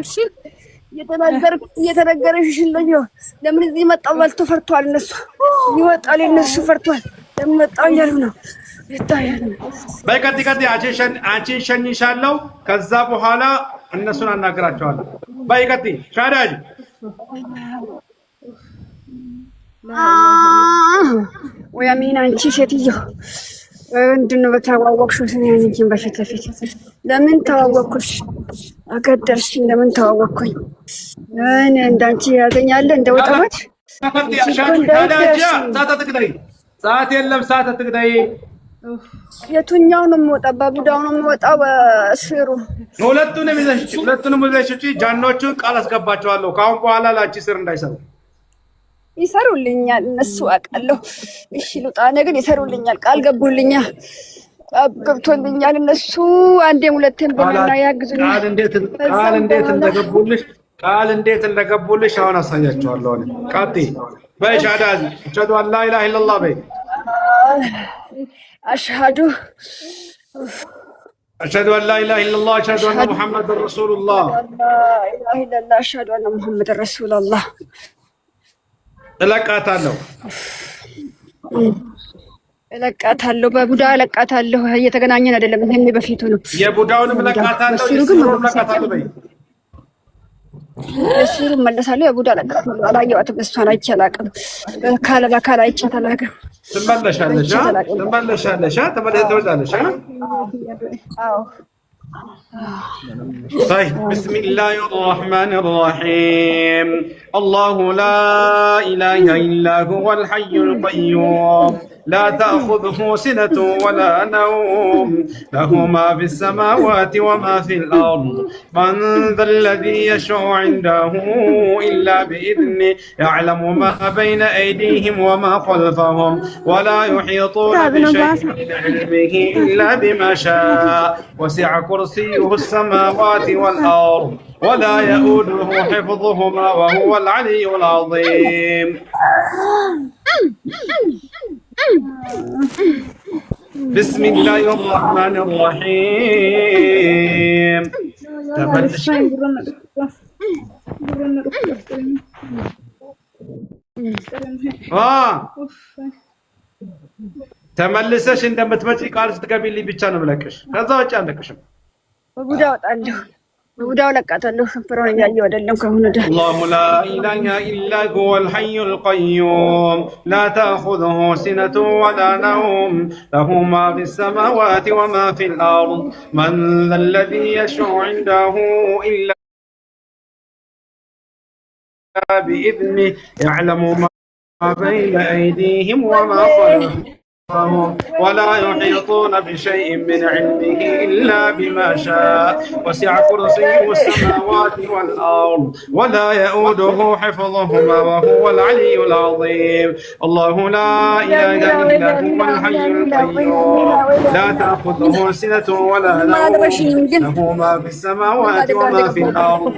እየተነገረሽ ነው። ለምን እዚህ መጣው ባልቶ ፈርቷል። እነሱ ይወጣል እነሱ ፈርቷል። ለምን መጣው እያሉ ነው። በይ ቀጥ አንቺን ሸኝሻለሁ። ከዛ በኋላ እነሱን አናግራቸዋለሁ። በይ ቀጥ ሻዳጅ ወይ አሚና አንቺ ሴትዮ ምንድን ነው በተዋወቅሽው? ስንያንቺን በፊት ለፊት ለምን ተዋወቅኩሽ? አገደርሽኝ። ለምን ተዋወቅኩኝ? እኔ እንዳንቺ ያገኛለ እንደ ወጣት ሰዓት የለም። ሰዓት አትግደይ። የቱኛው ነው የምወጣው? በቡዳው ነው የምወጣው? በስሩ ሁለቱንም ይዘሽ ጃኖቹን ቃል አስገባቸዋለሁ። ከአሁን በኋላ ላንቺ ስር እንዳይሰሩ ይሰሩልኛል። እነሱ አውቃለሁ። እሺ ልውጣ። ግን ይሰሩልኛል። ቃል ገቡልኛል። ገብቶልኛል። እነሱ አንዴም ሁለቴም በመና ያግዙኛል። ቃል እንዴት እንደገቡልሽ አሁን አሳያቸዋለሁ። ቃጤ በይ ሻዳዝ አሽሀዱ አን ላ ኢላሀ ኢለላህ በይ አሽሀዱ አን ላ ኢላሀ ኢለላህ አሽሀዱ አነ ሙሐመድን ረሱሉላህ አሽሀዱ አነ ሙሐመድን ረሱሉላህ እለቃታለሁ በቡዳ እለቃታለሁ። እየተገናኘን አይደለም። ይሄን በፊቱ ነው። የቡዳውንም እለቃታለሁ፣ የሲሩንም እለቃታለሁ በይ የሲሩ መለሳለሁ። የቡዳ እለቃታለሁ። አላየኋትም። እሷን አይቼ አላውቅም። ካለ በካል አይቻት አላውቅም። ትመለሻለሽ። አዎ طيب بسم الله الرحمن الرحيم الله لا إله إلا هو الحي القيوم لا تأخذه سنة ولا نوم له ما في السماوات وما في الأرض من ذا الذي يشفع عنده إلا بإذنه يعلم ما بين أيديهم وما خلفهم ولا يحيطون بشيء من علمه إلا بما شاء وسع كرسيه السماوات والأرض ولا يؤوده حفظهما وهو العلي العظيم بسم الله الرحمن الرحيم ተመልሰሽ እንደምትመጪ ቃል ስትገቢልኝ ብቻ ነው የምለቅሽ። ከዛ ውጭ አልለቅሽም። በቡዳ እወጣለሁ። በቡዳው ለቃታለሁ። ሽፍራውን እያየሁ አይደለም ከሆነ الله لا إله إلا هو الحي القيوم لا تأخذه سنة ولا نوم له ما في السماوات وما في الأرض من ذا الذي يشفع عنده إلا بإذنه يعلم ما بين أيديهم وما خلفهم ولا يحيطون بشيء من علمه إلا بما شاء وسع كرسيه السماوات والأرض ولا يؤوده حفظهما وهو العلي العظيم الله لا إله إلا هو الحي القيوم لا تأخذه سنة ولا نوم له ما في السماوات وما في الأرض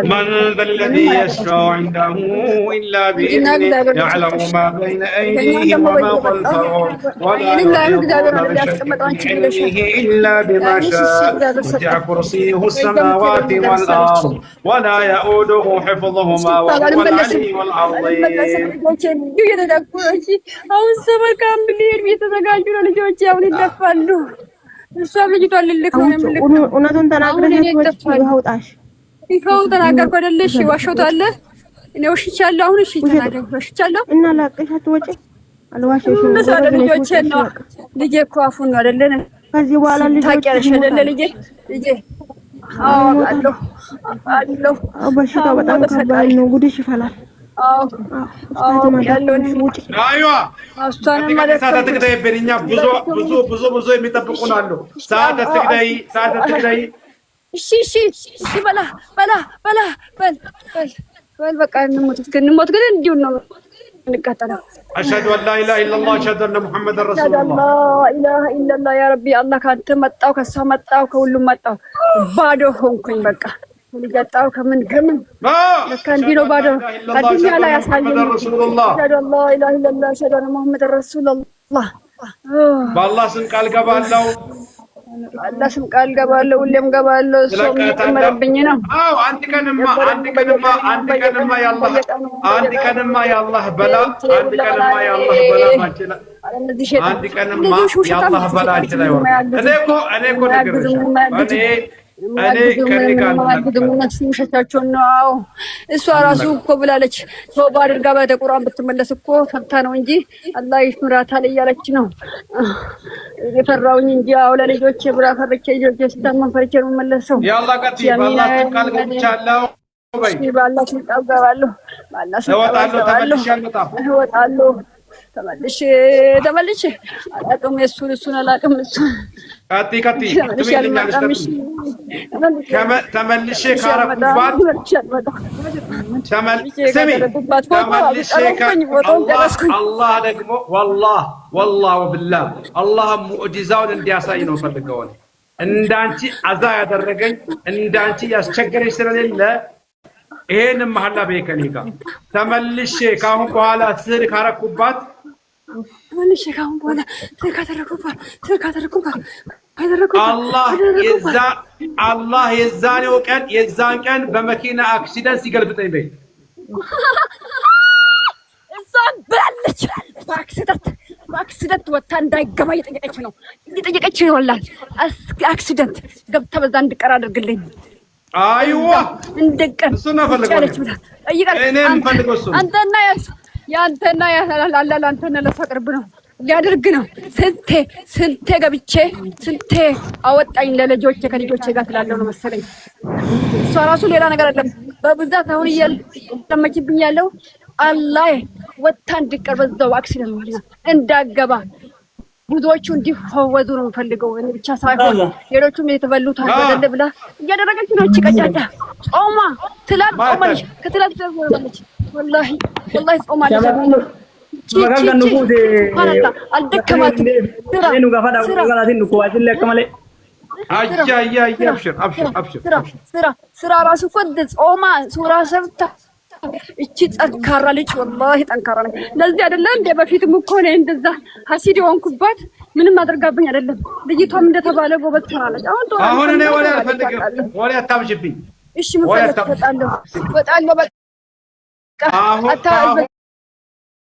من ذا الذي يشفع عنده إلا بإذنه يعلم ما بين أيديهم وما خلفهم ولا يحيطون بشيء من علمه إلا بما شاء وسع كرسيه السماوات والأرض ولا يؤوده حفظهما وهو العلي العظيم እውነቱን ተናግረሽ ይኸው ተናገርኩ አይደለ? እሺ ዋሽቶታለህ። እኔ ወሽቻለሁ። አሁን እሺ ተናገር። ወሽቻለሁ እና ላቀሽ አትወጪ አልዋሽሽም። ልጆቼ ነው ልጄ እኮ አፉን ነው አይደለ? ከዚህ በኋላ ልጆቼ ታውቂያለሽ አይደለ? ልጄ አለው በሽታው በጣም ከባድ ነው። ጉድሽ ይፈላል። አይዋ ሰዓት የሚጠብቁን አሉ። ሰዓት አትግደይ። እሺ በላ በቃ እንሞት ግን እንዲሁ ነው እንቀጠለው። አሽሀዱ አን ላ ኢላሀ ኢለላህ አሽሀዱ አነ ሙሐመደን ረሱሉላህ ላ ኢላሀ ኢለላህ ያ ረቢ አላህ ካንተ መጣው ከሷ መጣው ከሁሉም መጣው ባዶ ሆንኩኝ። በቃ ልገጣው ከምን ለካ እንዲህ ነው ባዶ አዱንያ ላይ ያሳየኝ። አሽሀዱ አን ላ ኢላሀ ኢለላህ አሽሀዱ አነ ሙሐመደን ረሱሉላህ በአላህ ስም ቃል ገባለሁ። አላህ ስም ቃል ገባለሁ። ሁሌም ገባለሁ። እሱም እየጨመረብኝ ነው። አዎ አንድ ቀንማ ያላህ በላ ማችላ አንድ ቀንማ ያላህ በላ ይችላል። እኔ እኮ ውሸታቸውን ነው። እሷ ራሱ እኮ ብላለች ተውባ አድርጋ ወደ ቁርአን ብትመለስ እኮ ፈርታ ነው እንጂ አላህ ይምራታል እያለች ነው። የፈራውኝ እንጂ አዎ ለልጆቼ ብራ ፈርቼ ልጆቼ ስታመን ፈርቼ ነው የምመለሰው። ያላህ ቀጥይ ባላህ ቃል ገብቻለሁ። ባላህ ቃል ገባለሁ። ባላህ እወጣለሁ። ተመልሼ አላውቅም። እሱን አላውቅም። ቀጥይ ተመልሼ ካረኩባት አላህ ደግሞ ወላሂ ወቢላህ አላህ ሙዕጂዛውን እንዲያሳይ ነው ፈልገው። እንዳንቺ አዛ ያደረገኝ እንዳንቺ ያስቸገረኝ ስለሌለ ይሄን መሐላ በከኔ ጋር ተመልሼ ካሁን በኋላ ስር ካረኩባት አላህ የዛን ቀን በመኪና አክሲደንት ሲገልብጠኝ በይ እሷን ብላለች። በአክሲደንት ወታ እንዳይገባ እየጠየቀች ነው። ወላሂ አክሲደንት ገብታ በዛ እንድቀር አድርግልኝ። አይዋ እንደቀን እሱ ነው ፈልገው ያንተና ያላላንተና ለፈቅርብ ነው ሊያደርግ ነው። ስንቴ ገብቼ ስንቴ አወጣኝ ለልጆቼ ከልጆቼ ጋር ስላለው ነው መሰለኝ። እሷ ራሱ ሌላ ነገር አይደለም። በብዛት አሁን እየለመችብኝ ያለው አላህ ወታ እንድቀር በዛው አክሲደንት እንዳገባ ብዙዎቹ እንዲፈወዙ ነው የምፈልገው። እኔ ብቻ ሳይሆን ሌሎቹም የተበሉት አይደለ ብላ እያደረገች ነው። እቺ ቀጫጫ ጾማ ትላንት ጾማለች፣ ከትላንት ጾማለች። ወላሂ ጾማለች። አልደከማትም። ስራ ራሱ እኮ ጾማ ሱራ ሰርታ እቺ ጠንካራ ልጅ ወላሂ ጠንካራ ነች። ለዚህ አይደለ እንደ በፊትም እኮ ነው እንደዛ ሀሲድ የሆንኩባት ምንም አድርጋብኝ አይደለም። ልጅቷም እንደተባለ ጎበዝ ትሰራለች። አሁን እኔ ወሬ አልፈልግም። ወሬ አታምሽብኝ። እሺ ወጣለሁ በቃ አሁን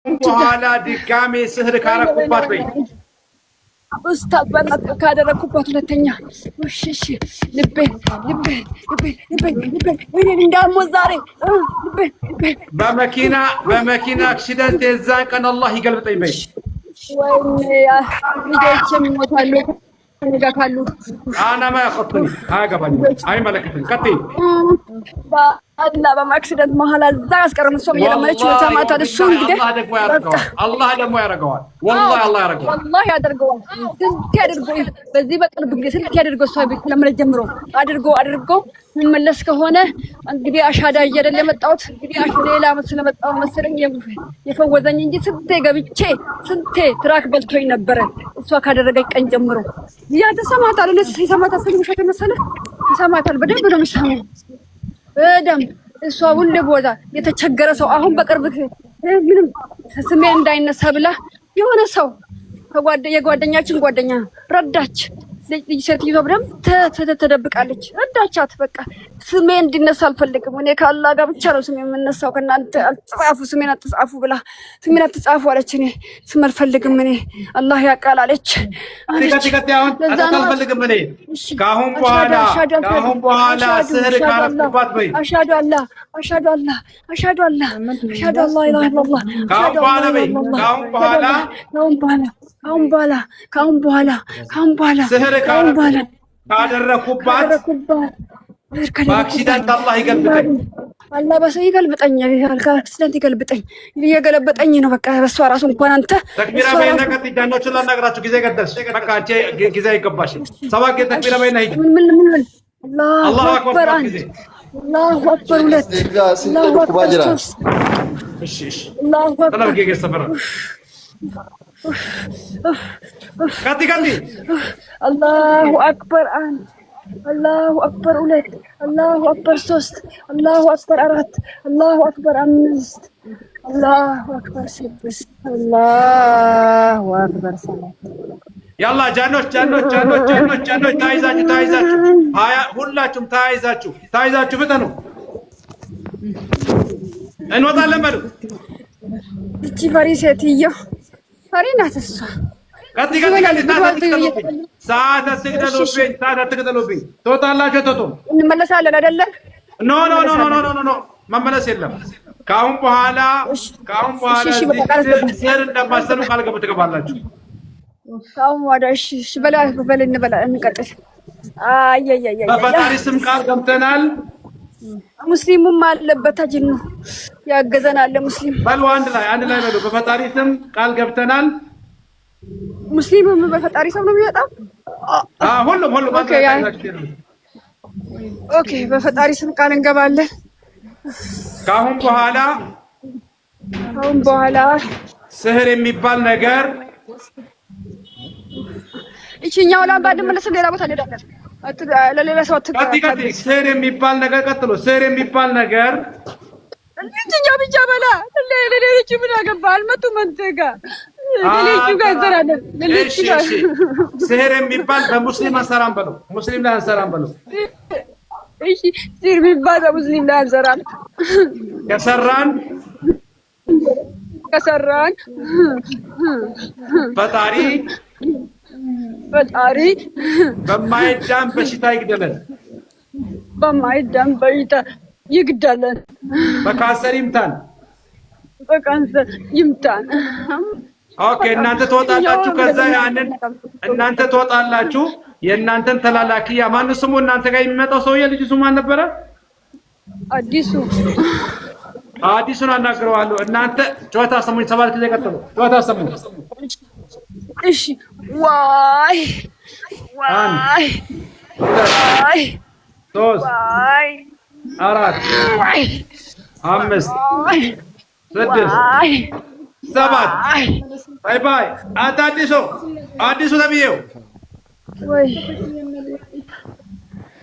በኋላ ድጋሜ ስህር ካረኩባት በይ ኡስታዝ ካደረኩባት ሁለተኛ እሺ ልቤ ወይኔ እንዳልሞት ዛሬ በመኪና አክሲደንት የዛን ቀን አላህ ይገልብጠኝ በይ። ወይኔ ልጆቼም ይሞታሉ ካሉ አና ማ ያኸጥኒ አያገባኝም፣ አይመለከትም። ቀጥይ አላህ በአክሲደንት መሀል እዛ አስቀረም። እሷም እየለመነች ወታማታል። እሱ እንግዲህ አላህ ደግሞ ያደርገዋል። ወላሂ አላህ ያደርገዋል። ወላሂ ያደርገዋል። ስንት ያደርገው በዚህ በቅርብ ጊዜ ስንት ያደርገው። እሷ ቤት ለምን ጀምሮ አድርጎ መመለስ ከሆነ እንግዲህ አሻዳ እየደለ የመጣሁት እንግዲህ ሌላ ስለመጣሁ መሰለኝ የፈወዘኝ እንጂ ስንቴ ገብቼ ስንቴ ትራክ በልቶኝ ነበረ። እሷ ካደረገኝ ቀን ጀምሮ ያ ተሰማታል። ለዚህ ተሰማታል። ስለምሸት መሰለ ተሰማታል። በደንብ ነው የሚሰማው በደንብ እሷ ሁሉ ቦታ የተቸገረ ሰው አሁን በቅርብ ምንም ስሜ እንዳይነሳ ብላ የሆነ ሰው የጓደኛችን ጓደኛ ረዳች። ልጅ ሴትዮ በደምብ ተደብቃለች። ረዳቻት። በቃ ስሜ እንዲነሳ አልፈልግም እኔ ከአላህ ጋር ብቻ ነው ስሜ የምነሳው። ከእናንተ አትጻፉ፣ ስሜን አትጻፉ ብላ ስሜን አትጻፉ አለች። እኔ ስም አልፈልግም እኔ አላህ ያውቃል አለች። አልፈልግም እኔ ከአሁን በኋላ ስህር ካረኩባት በይ አሽሀዱ አላህ ኢላሀ ኢለላህ ከአሁን በኋላ ስህር ካደረኩባት በአክሲደንት አላህ ይገልብጠኝ። አላህ በሰው ይገልብጠኝ። ከአክሲደንት ይገልብጠኝ። እየገለበጠኝ ነው። በቃ በሷ ራሱ እንኳን አንተ ተክቢራ በይና ቀጥ ዳኖቹን ላናግራችሁ ጊዜ ገደልሽ። በቃ አንቺ ጊዜ አይገባሽ። ሰባት ተክቢራ በይና ሂጂ። ምን አላሁ አክበር አንድ አላሁ አክበር ሁለት አላሁ አክበር ሶስት እሺ አላሁ አክበር አላሁ አክበር አንድ አላሁ አክበር ሁለት አላሁ አክበር ሶስት አላሁ አክበር አራት አላሁ አክበር አምስት አላሁ አክበር ስድስት አላሁ አክበር ሰባት ያላ ጃኖች ታይዛችሁ ሁላችሁም ታይዛችሁ ፍጠኑ። እንወጣለን በሉ። እቺ ፈሪ ሴትዮ ፈሪ ናት እሷ። ሰዓት አትግደሉብኝ። ትወጣላችሁ አትወጡም? እንመለሳለን አይደለ? ኖ መመለስ የለም። ከአሁን በኋላ ስር እንደማሰሉ ቃል ትገባላችሁ። ከአሁን ወደ እሺ በል እንቀጥል። በፈጣሪ ስም ቃል ገብተናል። ሙስሊሙም አለበት አጅኑ ያገዘናል። ሙስሊም በሉ አንድ ላይ በሉ። በፈጣሪ ስም ቃል ገብተናል። ሙስሊሙም በፈጣሪ ስም ነው የሚወጣው። ሁሉም ኦኬ፣ በፈጣሪ ስም ቃል እንገባለን። ከአሁን በኋላ ስህር የሚባል ነገር እቺኛው ላምባድ መለስ ሌላ ቦታ እንሄዳለን። ለሌላ ሰው ስህር የሚባል ነገር ቀጥሎ ስህር የሚባል ነገር እቺኛው ብቻ በላ ለሌሎቹ ምን አገባ? አልመጡም አንተ ጋር ለሌሎቹ ጋር ዘራለን። ስህር የሚባል በሙስሊም አንሰራም በለው። ሙስሊም ላይ አንሰራም በለው። እሺ ስህር የሚባል በሙስሊም ላይ አንሰራም። ከሰራን ፈጣሪ በማይዳን በሽታ ይግደለን። በማይዳን በሽታ ይግደለን። በካንሰር ይምታን። ኦኬ፣ እናንተ ትወጣላችሁ። ከዛ ያንን እናንተ ትወጣላችሁ። የእናንተን ተላላኪያ ማን ስሙ? እናንተ ጋር የሚመጣው ሰውዬ ልጅ ስሙ ማን ነበረ? አዲሱን አናግረዋለሁ። እናንተ ጨዋታ ሰሙኝ። ሰባት ጊዜ ቀጥሉ። ጨዋታ ሰሙኝ። እሺ ዋይ ሶስት አራት አምስት ስድስት ሰባት ባይ አንተ አዲሱ ተብዬው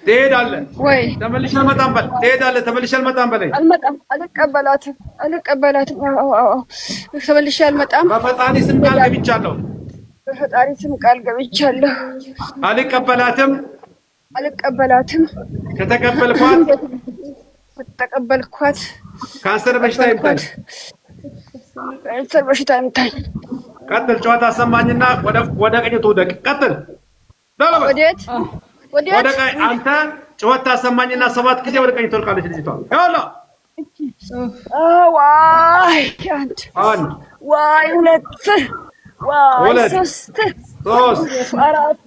ትሄዳለህ ወይ? ተመልሼ አልመጣም በል። ትሄዳለህ? ተመልሼ አልመጣም በለኝ። አልመጣም። አልቀበላትም። ተመልሼ አልመጣም። በፈጣሪ ስም ቃል ገብቻለሁ። አልቀበላትም። ከተቀበልኳት ካንሰር በሽታ ይምታኝ። ቀጥል። ጨዋታ አሰማኝና ወደ ቀኝ ትውደቅ። ቀጥል። ወዴት? ወደ ቀኝ። አንተ ጨዋታ አሰማኝና ሰባት ጊዜ ወደ ቀኝ ትወድቃለች ልጅቷ። ያላ አንድ ዋይ ሁለት ዋይ ሶስት አራት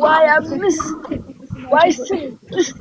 ዋይ አምስት ዋይ ስድስት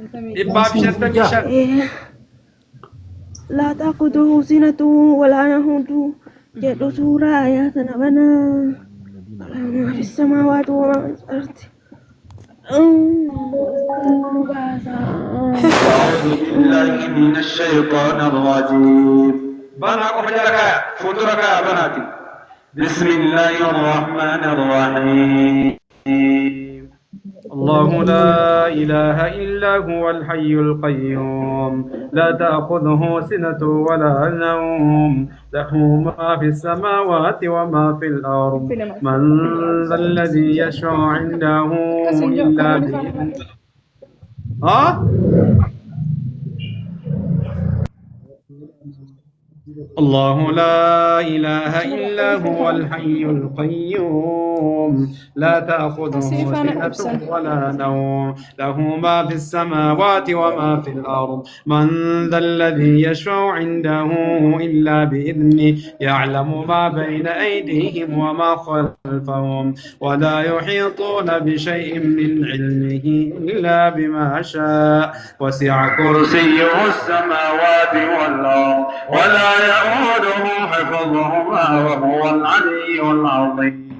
إباب شنتك شن لا تأخذه سنة ولا نهض جد سورة آيات بنا ما في السماوات وما في الأرض أعوذ بالله من الشيطان الرجيم بنا قفجلك فطرك يا بناتي بسم الله الرحمن الرحيم الله لا إله إلا هو الحي القيوم لا تأخذه سنة ولا نوم له ما في السماوات وما في الأرض من ذا الذي يشفع عنده إلا بإذنه ها؟ الله لا إله إلا هو الحي القيوم لا تأخذه سنة ولا نوم له ما في السماوات وما في الأرض من ذا الذي يشفع عنده إلا بإذنه يعلم ما بين أيديهم وما خلفهم ولا يحيطون بشيء من علمه إلا بما شاء وسع كرسيه السماوات والأرض ولا يؤوده حفظهما وهو العلي العظيم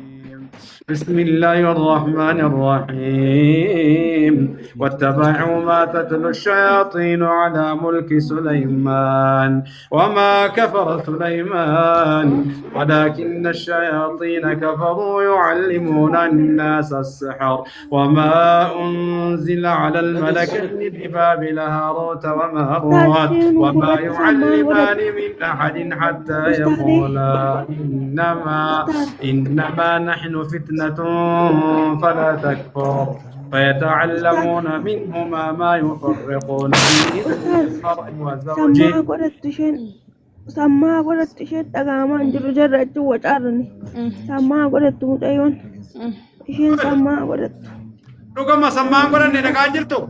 بسم الله الرحمن الرحيم واتبعوا ما تتلو الشياطين على ملك سليمان وما كفر سليمان ولكن الشياطين كفروا يعلمون الناس السحر وما أنزل على الملكين ببابل هاروت وماروت وما يعلمان من أحد حتى يقولا إنما نحن فتنة فلا تكفر فيتعلمون منهما ما يفرقون به المرء وزوجه سما قلت شيء تقام انجر جرت وجارني سما قلت متيون شيء سما قلت رقم سما قلت نقا جرتو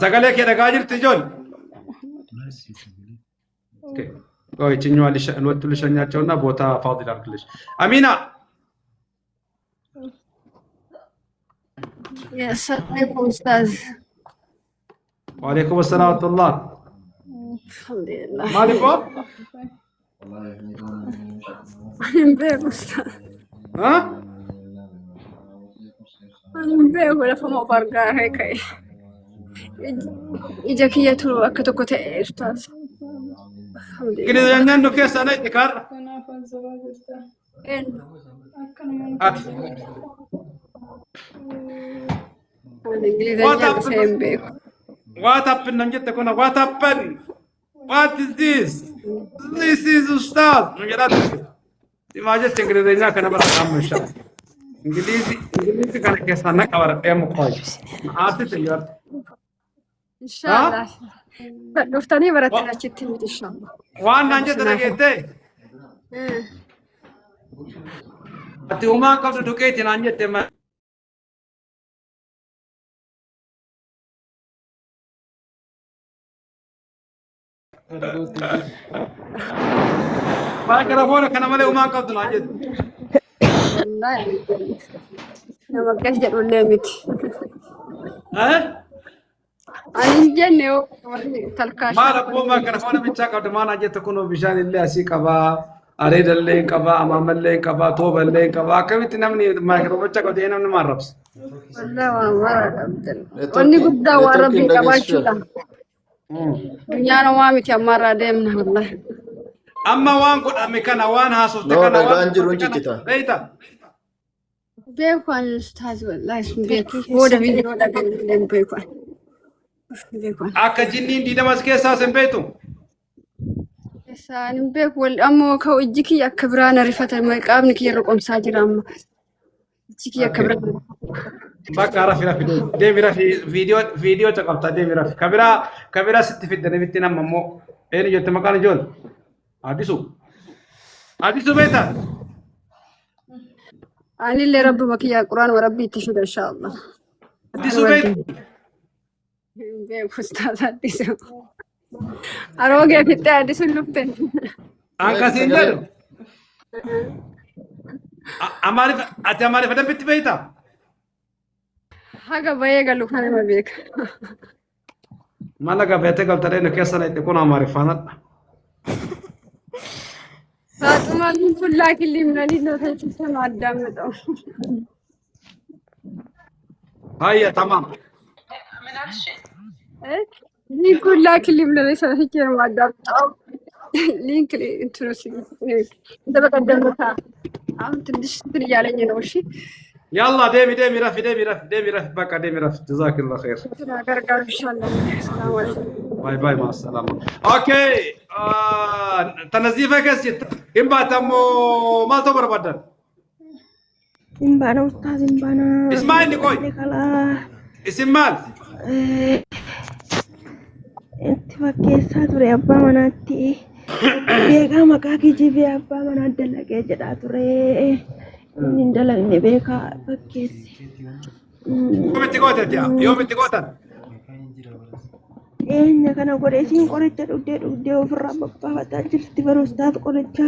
سقالك نقا جرت جول اوكي تشنيو على الوقت اللي شنياچونا بوتا فاضل اركلش امينه يا سلام أستاذ. وعليكم السلام ورحمة الله. الحمد لله. مالكم؟ أنا أستاذ. ها؟ أنا ولا فما فرقة هيك. إجاكية أكتو كتة أستاذ. الحمد لله. كده يعني إنه كيس أنا إتكار. أت. What happened? Nanjit takuna. What happened? What is this? This is Ustad. Nanjat. Imaje English na kana bara kam misha. English kana kesa na kawar em khoy. Aate tayar. إن شاء الله. لفتني برات رجعتني إن شاء الله. وان nanjit nagete. Ati uma kau tu dukai ti nanjit tema. Microphone kana male uma kau tu nanjit. والله. أنا ما قصدي أقول ليميت. أنا جنّي تلكاش. ما ربو ما مicrophone bicha kau tu mana nanjit takunu bishan ille asi kaba. Are dalle kaba amalle kaba toballe kaba kawit namni microphone bicha kau tu namni marabs. والله ما أقدر. وإني قد وربي كباشولا. دنيا نوامي تمارا ديمنا والله. أما وان قد أمكان وان هاسوس تكان وان بيتا بيكوان الأستاذ والله اسمه بيكوان هو ده فيديو ده بيكوان بيكوان أكا جنين دي دمس كيسا سنبيتو سان بيكوان أمو كو إجيكي يا كبرانا رفات المقابنك يرقم ساجر أما إجيكي يا كبرانا بقى رافي ديمي رافي فيديو تقبطا ديمي رافي كبيرا ست في الدنيا بيتنا ممو إيني جوت مكان جول عاديسو بيتا أنا اللي ربي مكيا القرآن وربي تشهد إن شاء الله عاديسو بيتا بيكو أستاذ عاديسو أروجي في التاديسو اللفتن أنكا سيندر ati amaariif dambitti beeyta? Haga bayee galu kana ma beeka. Mana gabeete galtadheen keessana itti kun amaariffaanadha. Faaxumaan kun fullaa killimnanii nootatti sama addaammadha. Hayya tamam. لينك ولا كل من ليس هيك ما قدرت لينك انترسي ده بقدمتها انت تشتري علي نوشي يلا ديمي رف بقى ديمي رف جزاك الله خير. قرقر ان شاء الله. السلام عليكم. باي باي مع السلامة. اوكي تنزيفك اسجد امبا تمو ما تبر بدل. Imbana Ustaz, Imbana. اسمعني كوي. اسم مال. Itti fakkeessaa ture abbaa manaatti beekaa maqaa kijibee abbaa manaa dalagee jedhaa ture inni hin dalagne beekaa fakkeesse. Yoomitti gootan? Eenya kana godhe isiin qoricha dhugdee ofirraa babbaafataa jirti bara Ustaaz qoricha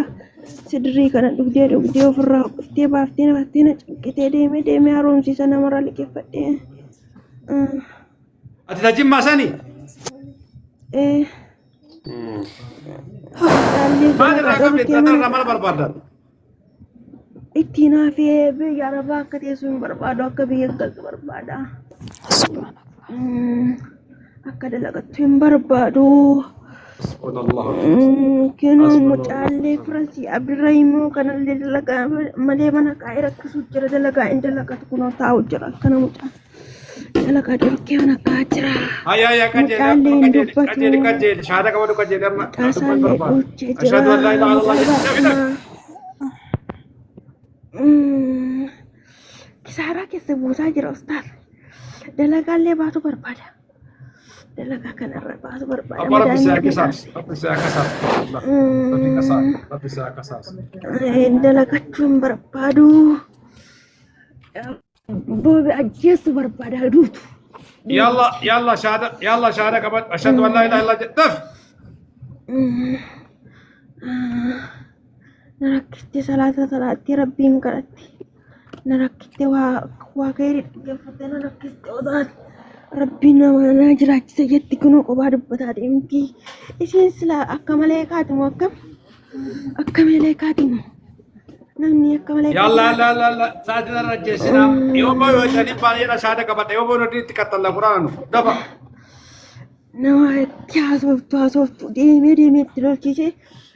sidirii kana dhugdee ofirraa baaftee na cinqitee deemee haaromsiisa namarraa liqeeffadhee. Ati tajjimmaa sanii? Maalirraa qabdi xaxarraa mala barbaadan? Ittiin hafee biyya arabaa akka teessu hin barbaadu akka biyya galtu barbaada. Akka dalagattu hin barbaadu. Kenoo mucaallee Firansii Abdirrahimoo kanallee dalagaa malee mana kaa'ee rakkisuu jira dalagaa hin dalagatu kunoo taa'u jira akkana mucaa. Dalagaa dorkee mana kaa'aa jira. Hayya Mucaallee hin dubbatu. qajeeli shahaada qabadu qajeeli amma. Mucaasaallee dhuuchee jira. Ashhadu an laa ilaaha illallah. Kisaaraa keessa buusaa jira Ustaaz. Dalagaallee baatu barbaada. Dalagaa kanarra baatu barbaada. Apa rabbi saya kisah. Rabbi saya kasas. Dalagachuu hin barbaadu. Boobe ajjeessu barbaada duutu. يلا شهادة قبل أشهد أن لا إله إلا الله دف. Narakkitti salaatti rabbiin kadhatti. Narakkitti waa gaarii dhaggeeffattee narakkitti odaat. Rabbiin nama jiraachisa jetti kunoo qophaa dubbataa deemti. Isiin silaa akka malee kaatimu akka malee kaatimu. Namni akka malee يلا ساعتنا رجسنا يوم ما يوجدني بالي شهادة قبل يوم ما ندير تكتل القرآن دفع. nama itti haasoftu deemee itti lolchiise.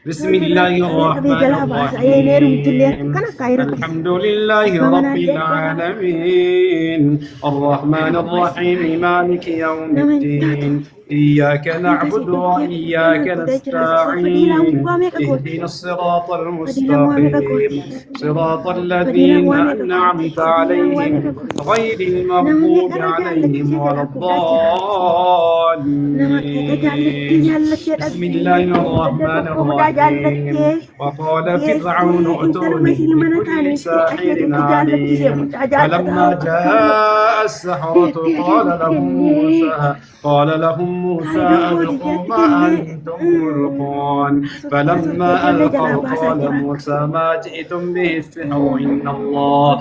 بسم الله الرحمن الرحيم الحمد لله رب العالمين الرحمن الرحيم مالك يوم الدين إياك نعبد وإياك نستعين اهدنا الصراط المستقيم صراط الذين أنعمت عليهم غير المغضوب عليهم ولا الضالين بسم الله الرحمن الرحيم وقال فرعون ائتوني بكل ساحر عليم فلما جاء السحرة قال لهم موسى ألقوا ما أنتم ملقون فلما ألقوا قال موسى ما جئتم به السحر إن الله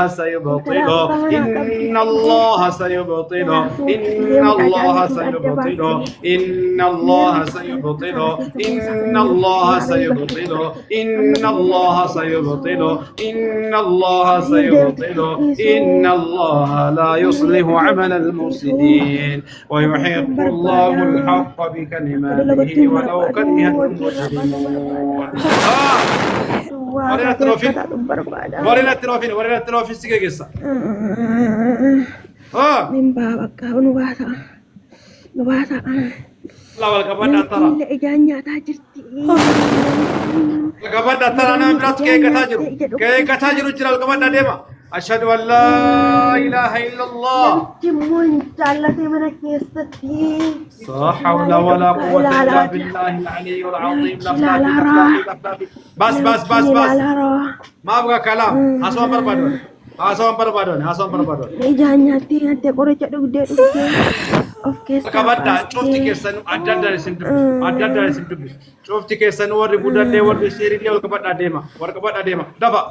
سيبطله إن الله سيبطله إن الله سيبطله إن الله سيبطله إن الله سيبطله إن الله سيبطله إن الله سيبطله إن الله لا يصلح عمل المفسدين ويحق الله الحق بكلماته ولو كره المجرمون. ورينا التروفين سيكا قصة. من بابك نباسا لا والقبض ترى. إجانيا تاجرتي. القبض ترى أنا برات كي كتاجر وجرا القبض ديما. أشهد أن لا إله إلا الله. لا حول ولا قوة إلا بالله العلي العظيم. بس ما أبغى كلام. أسوأ بربادون. Ijaan nyaattee qoricha dhugdee of keessa Kabadda cufti baastee keessan adda adda isin dubbisu. Cufti keessan warri gudallee warri seerillee wal qabadhaa deema. Dafa.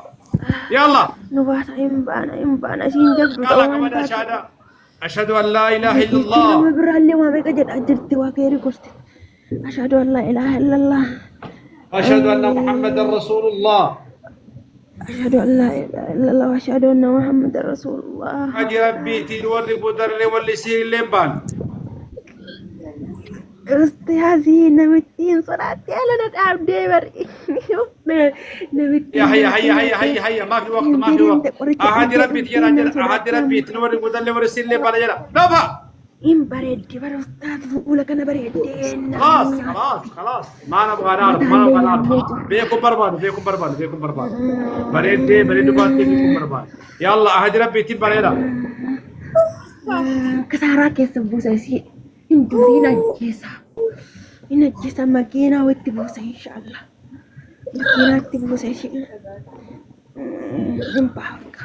Yalla. nu baasa hin baana siin jabdu Yalla waan kabadda taate. shaada. Ashhadu an la ilaha illallah. Nama biraallee waa meeqa jedhaa jirti waa keerii gosti. Ashhadu an laa ilaaha illallah. Ashhadu anna Muhammadan Rasulullah. أشهد أن لا إله إلا الله وأشهد أن محمدا رسول الله. Haji rabbiitiin warri gudallee warri seerillee baan. أستاذي نمتين صلاتي على ندعم ديبر. نمتين. هيا ما في وقت. أحد ربي تجرا أحد ربي تنور gudallee warri seerillee baan jira. Dafa. إن بريد كبر أستاذ ولك أنا بريدين. خلاص ما نبغى نعرف بيكم برباد بريد بات بيكم برباد يلا أحد ربي تبريدا كسارة كيس بوسي إندورينا كيسا إن كيسا ماكينة وتبوسي إن شاء الله ماكينة تبوسي شيء إمبارك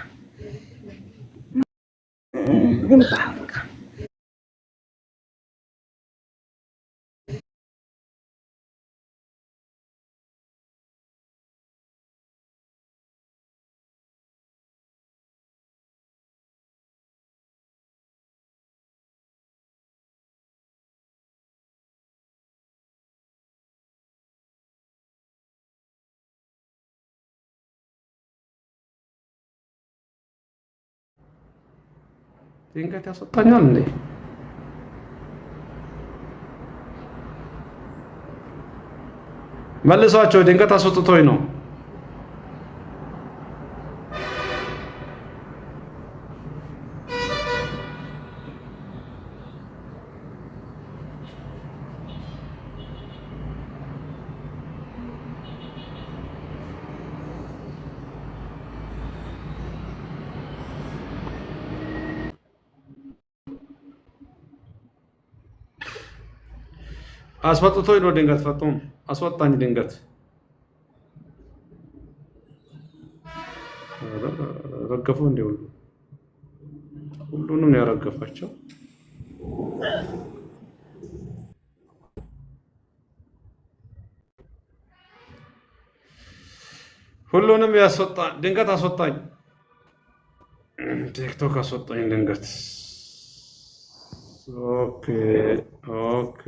ድንገት ያስወጣኛል እንዴ? መልሷቸው ድንገት አስወጥቶኝ ነው። አስወጥቶኝ ነው ድንገት ፈጡም አስወጣኝ ድንገት ረገፉ እንደ ሁሉንም ያረገፋቸው ሁሉንም ያስወጣ ድንገት አስወጣኝ ቲክቶክ አስወጣኝ ድንገት ኦኬ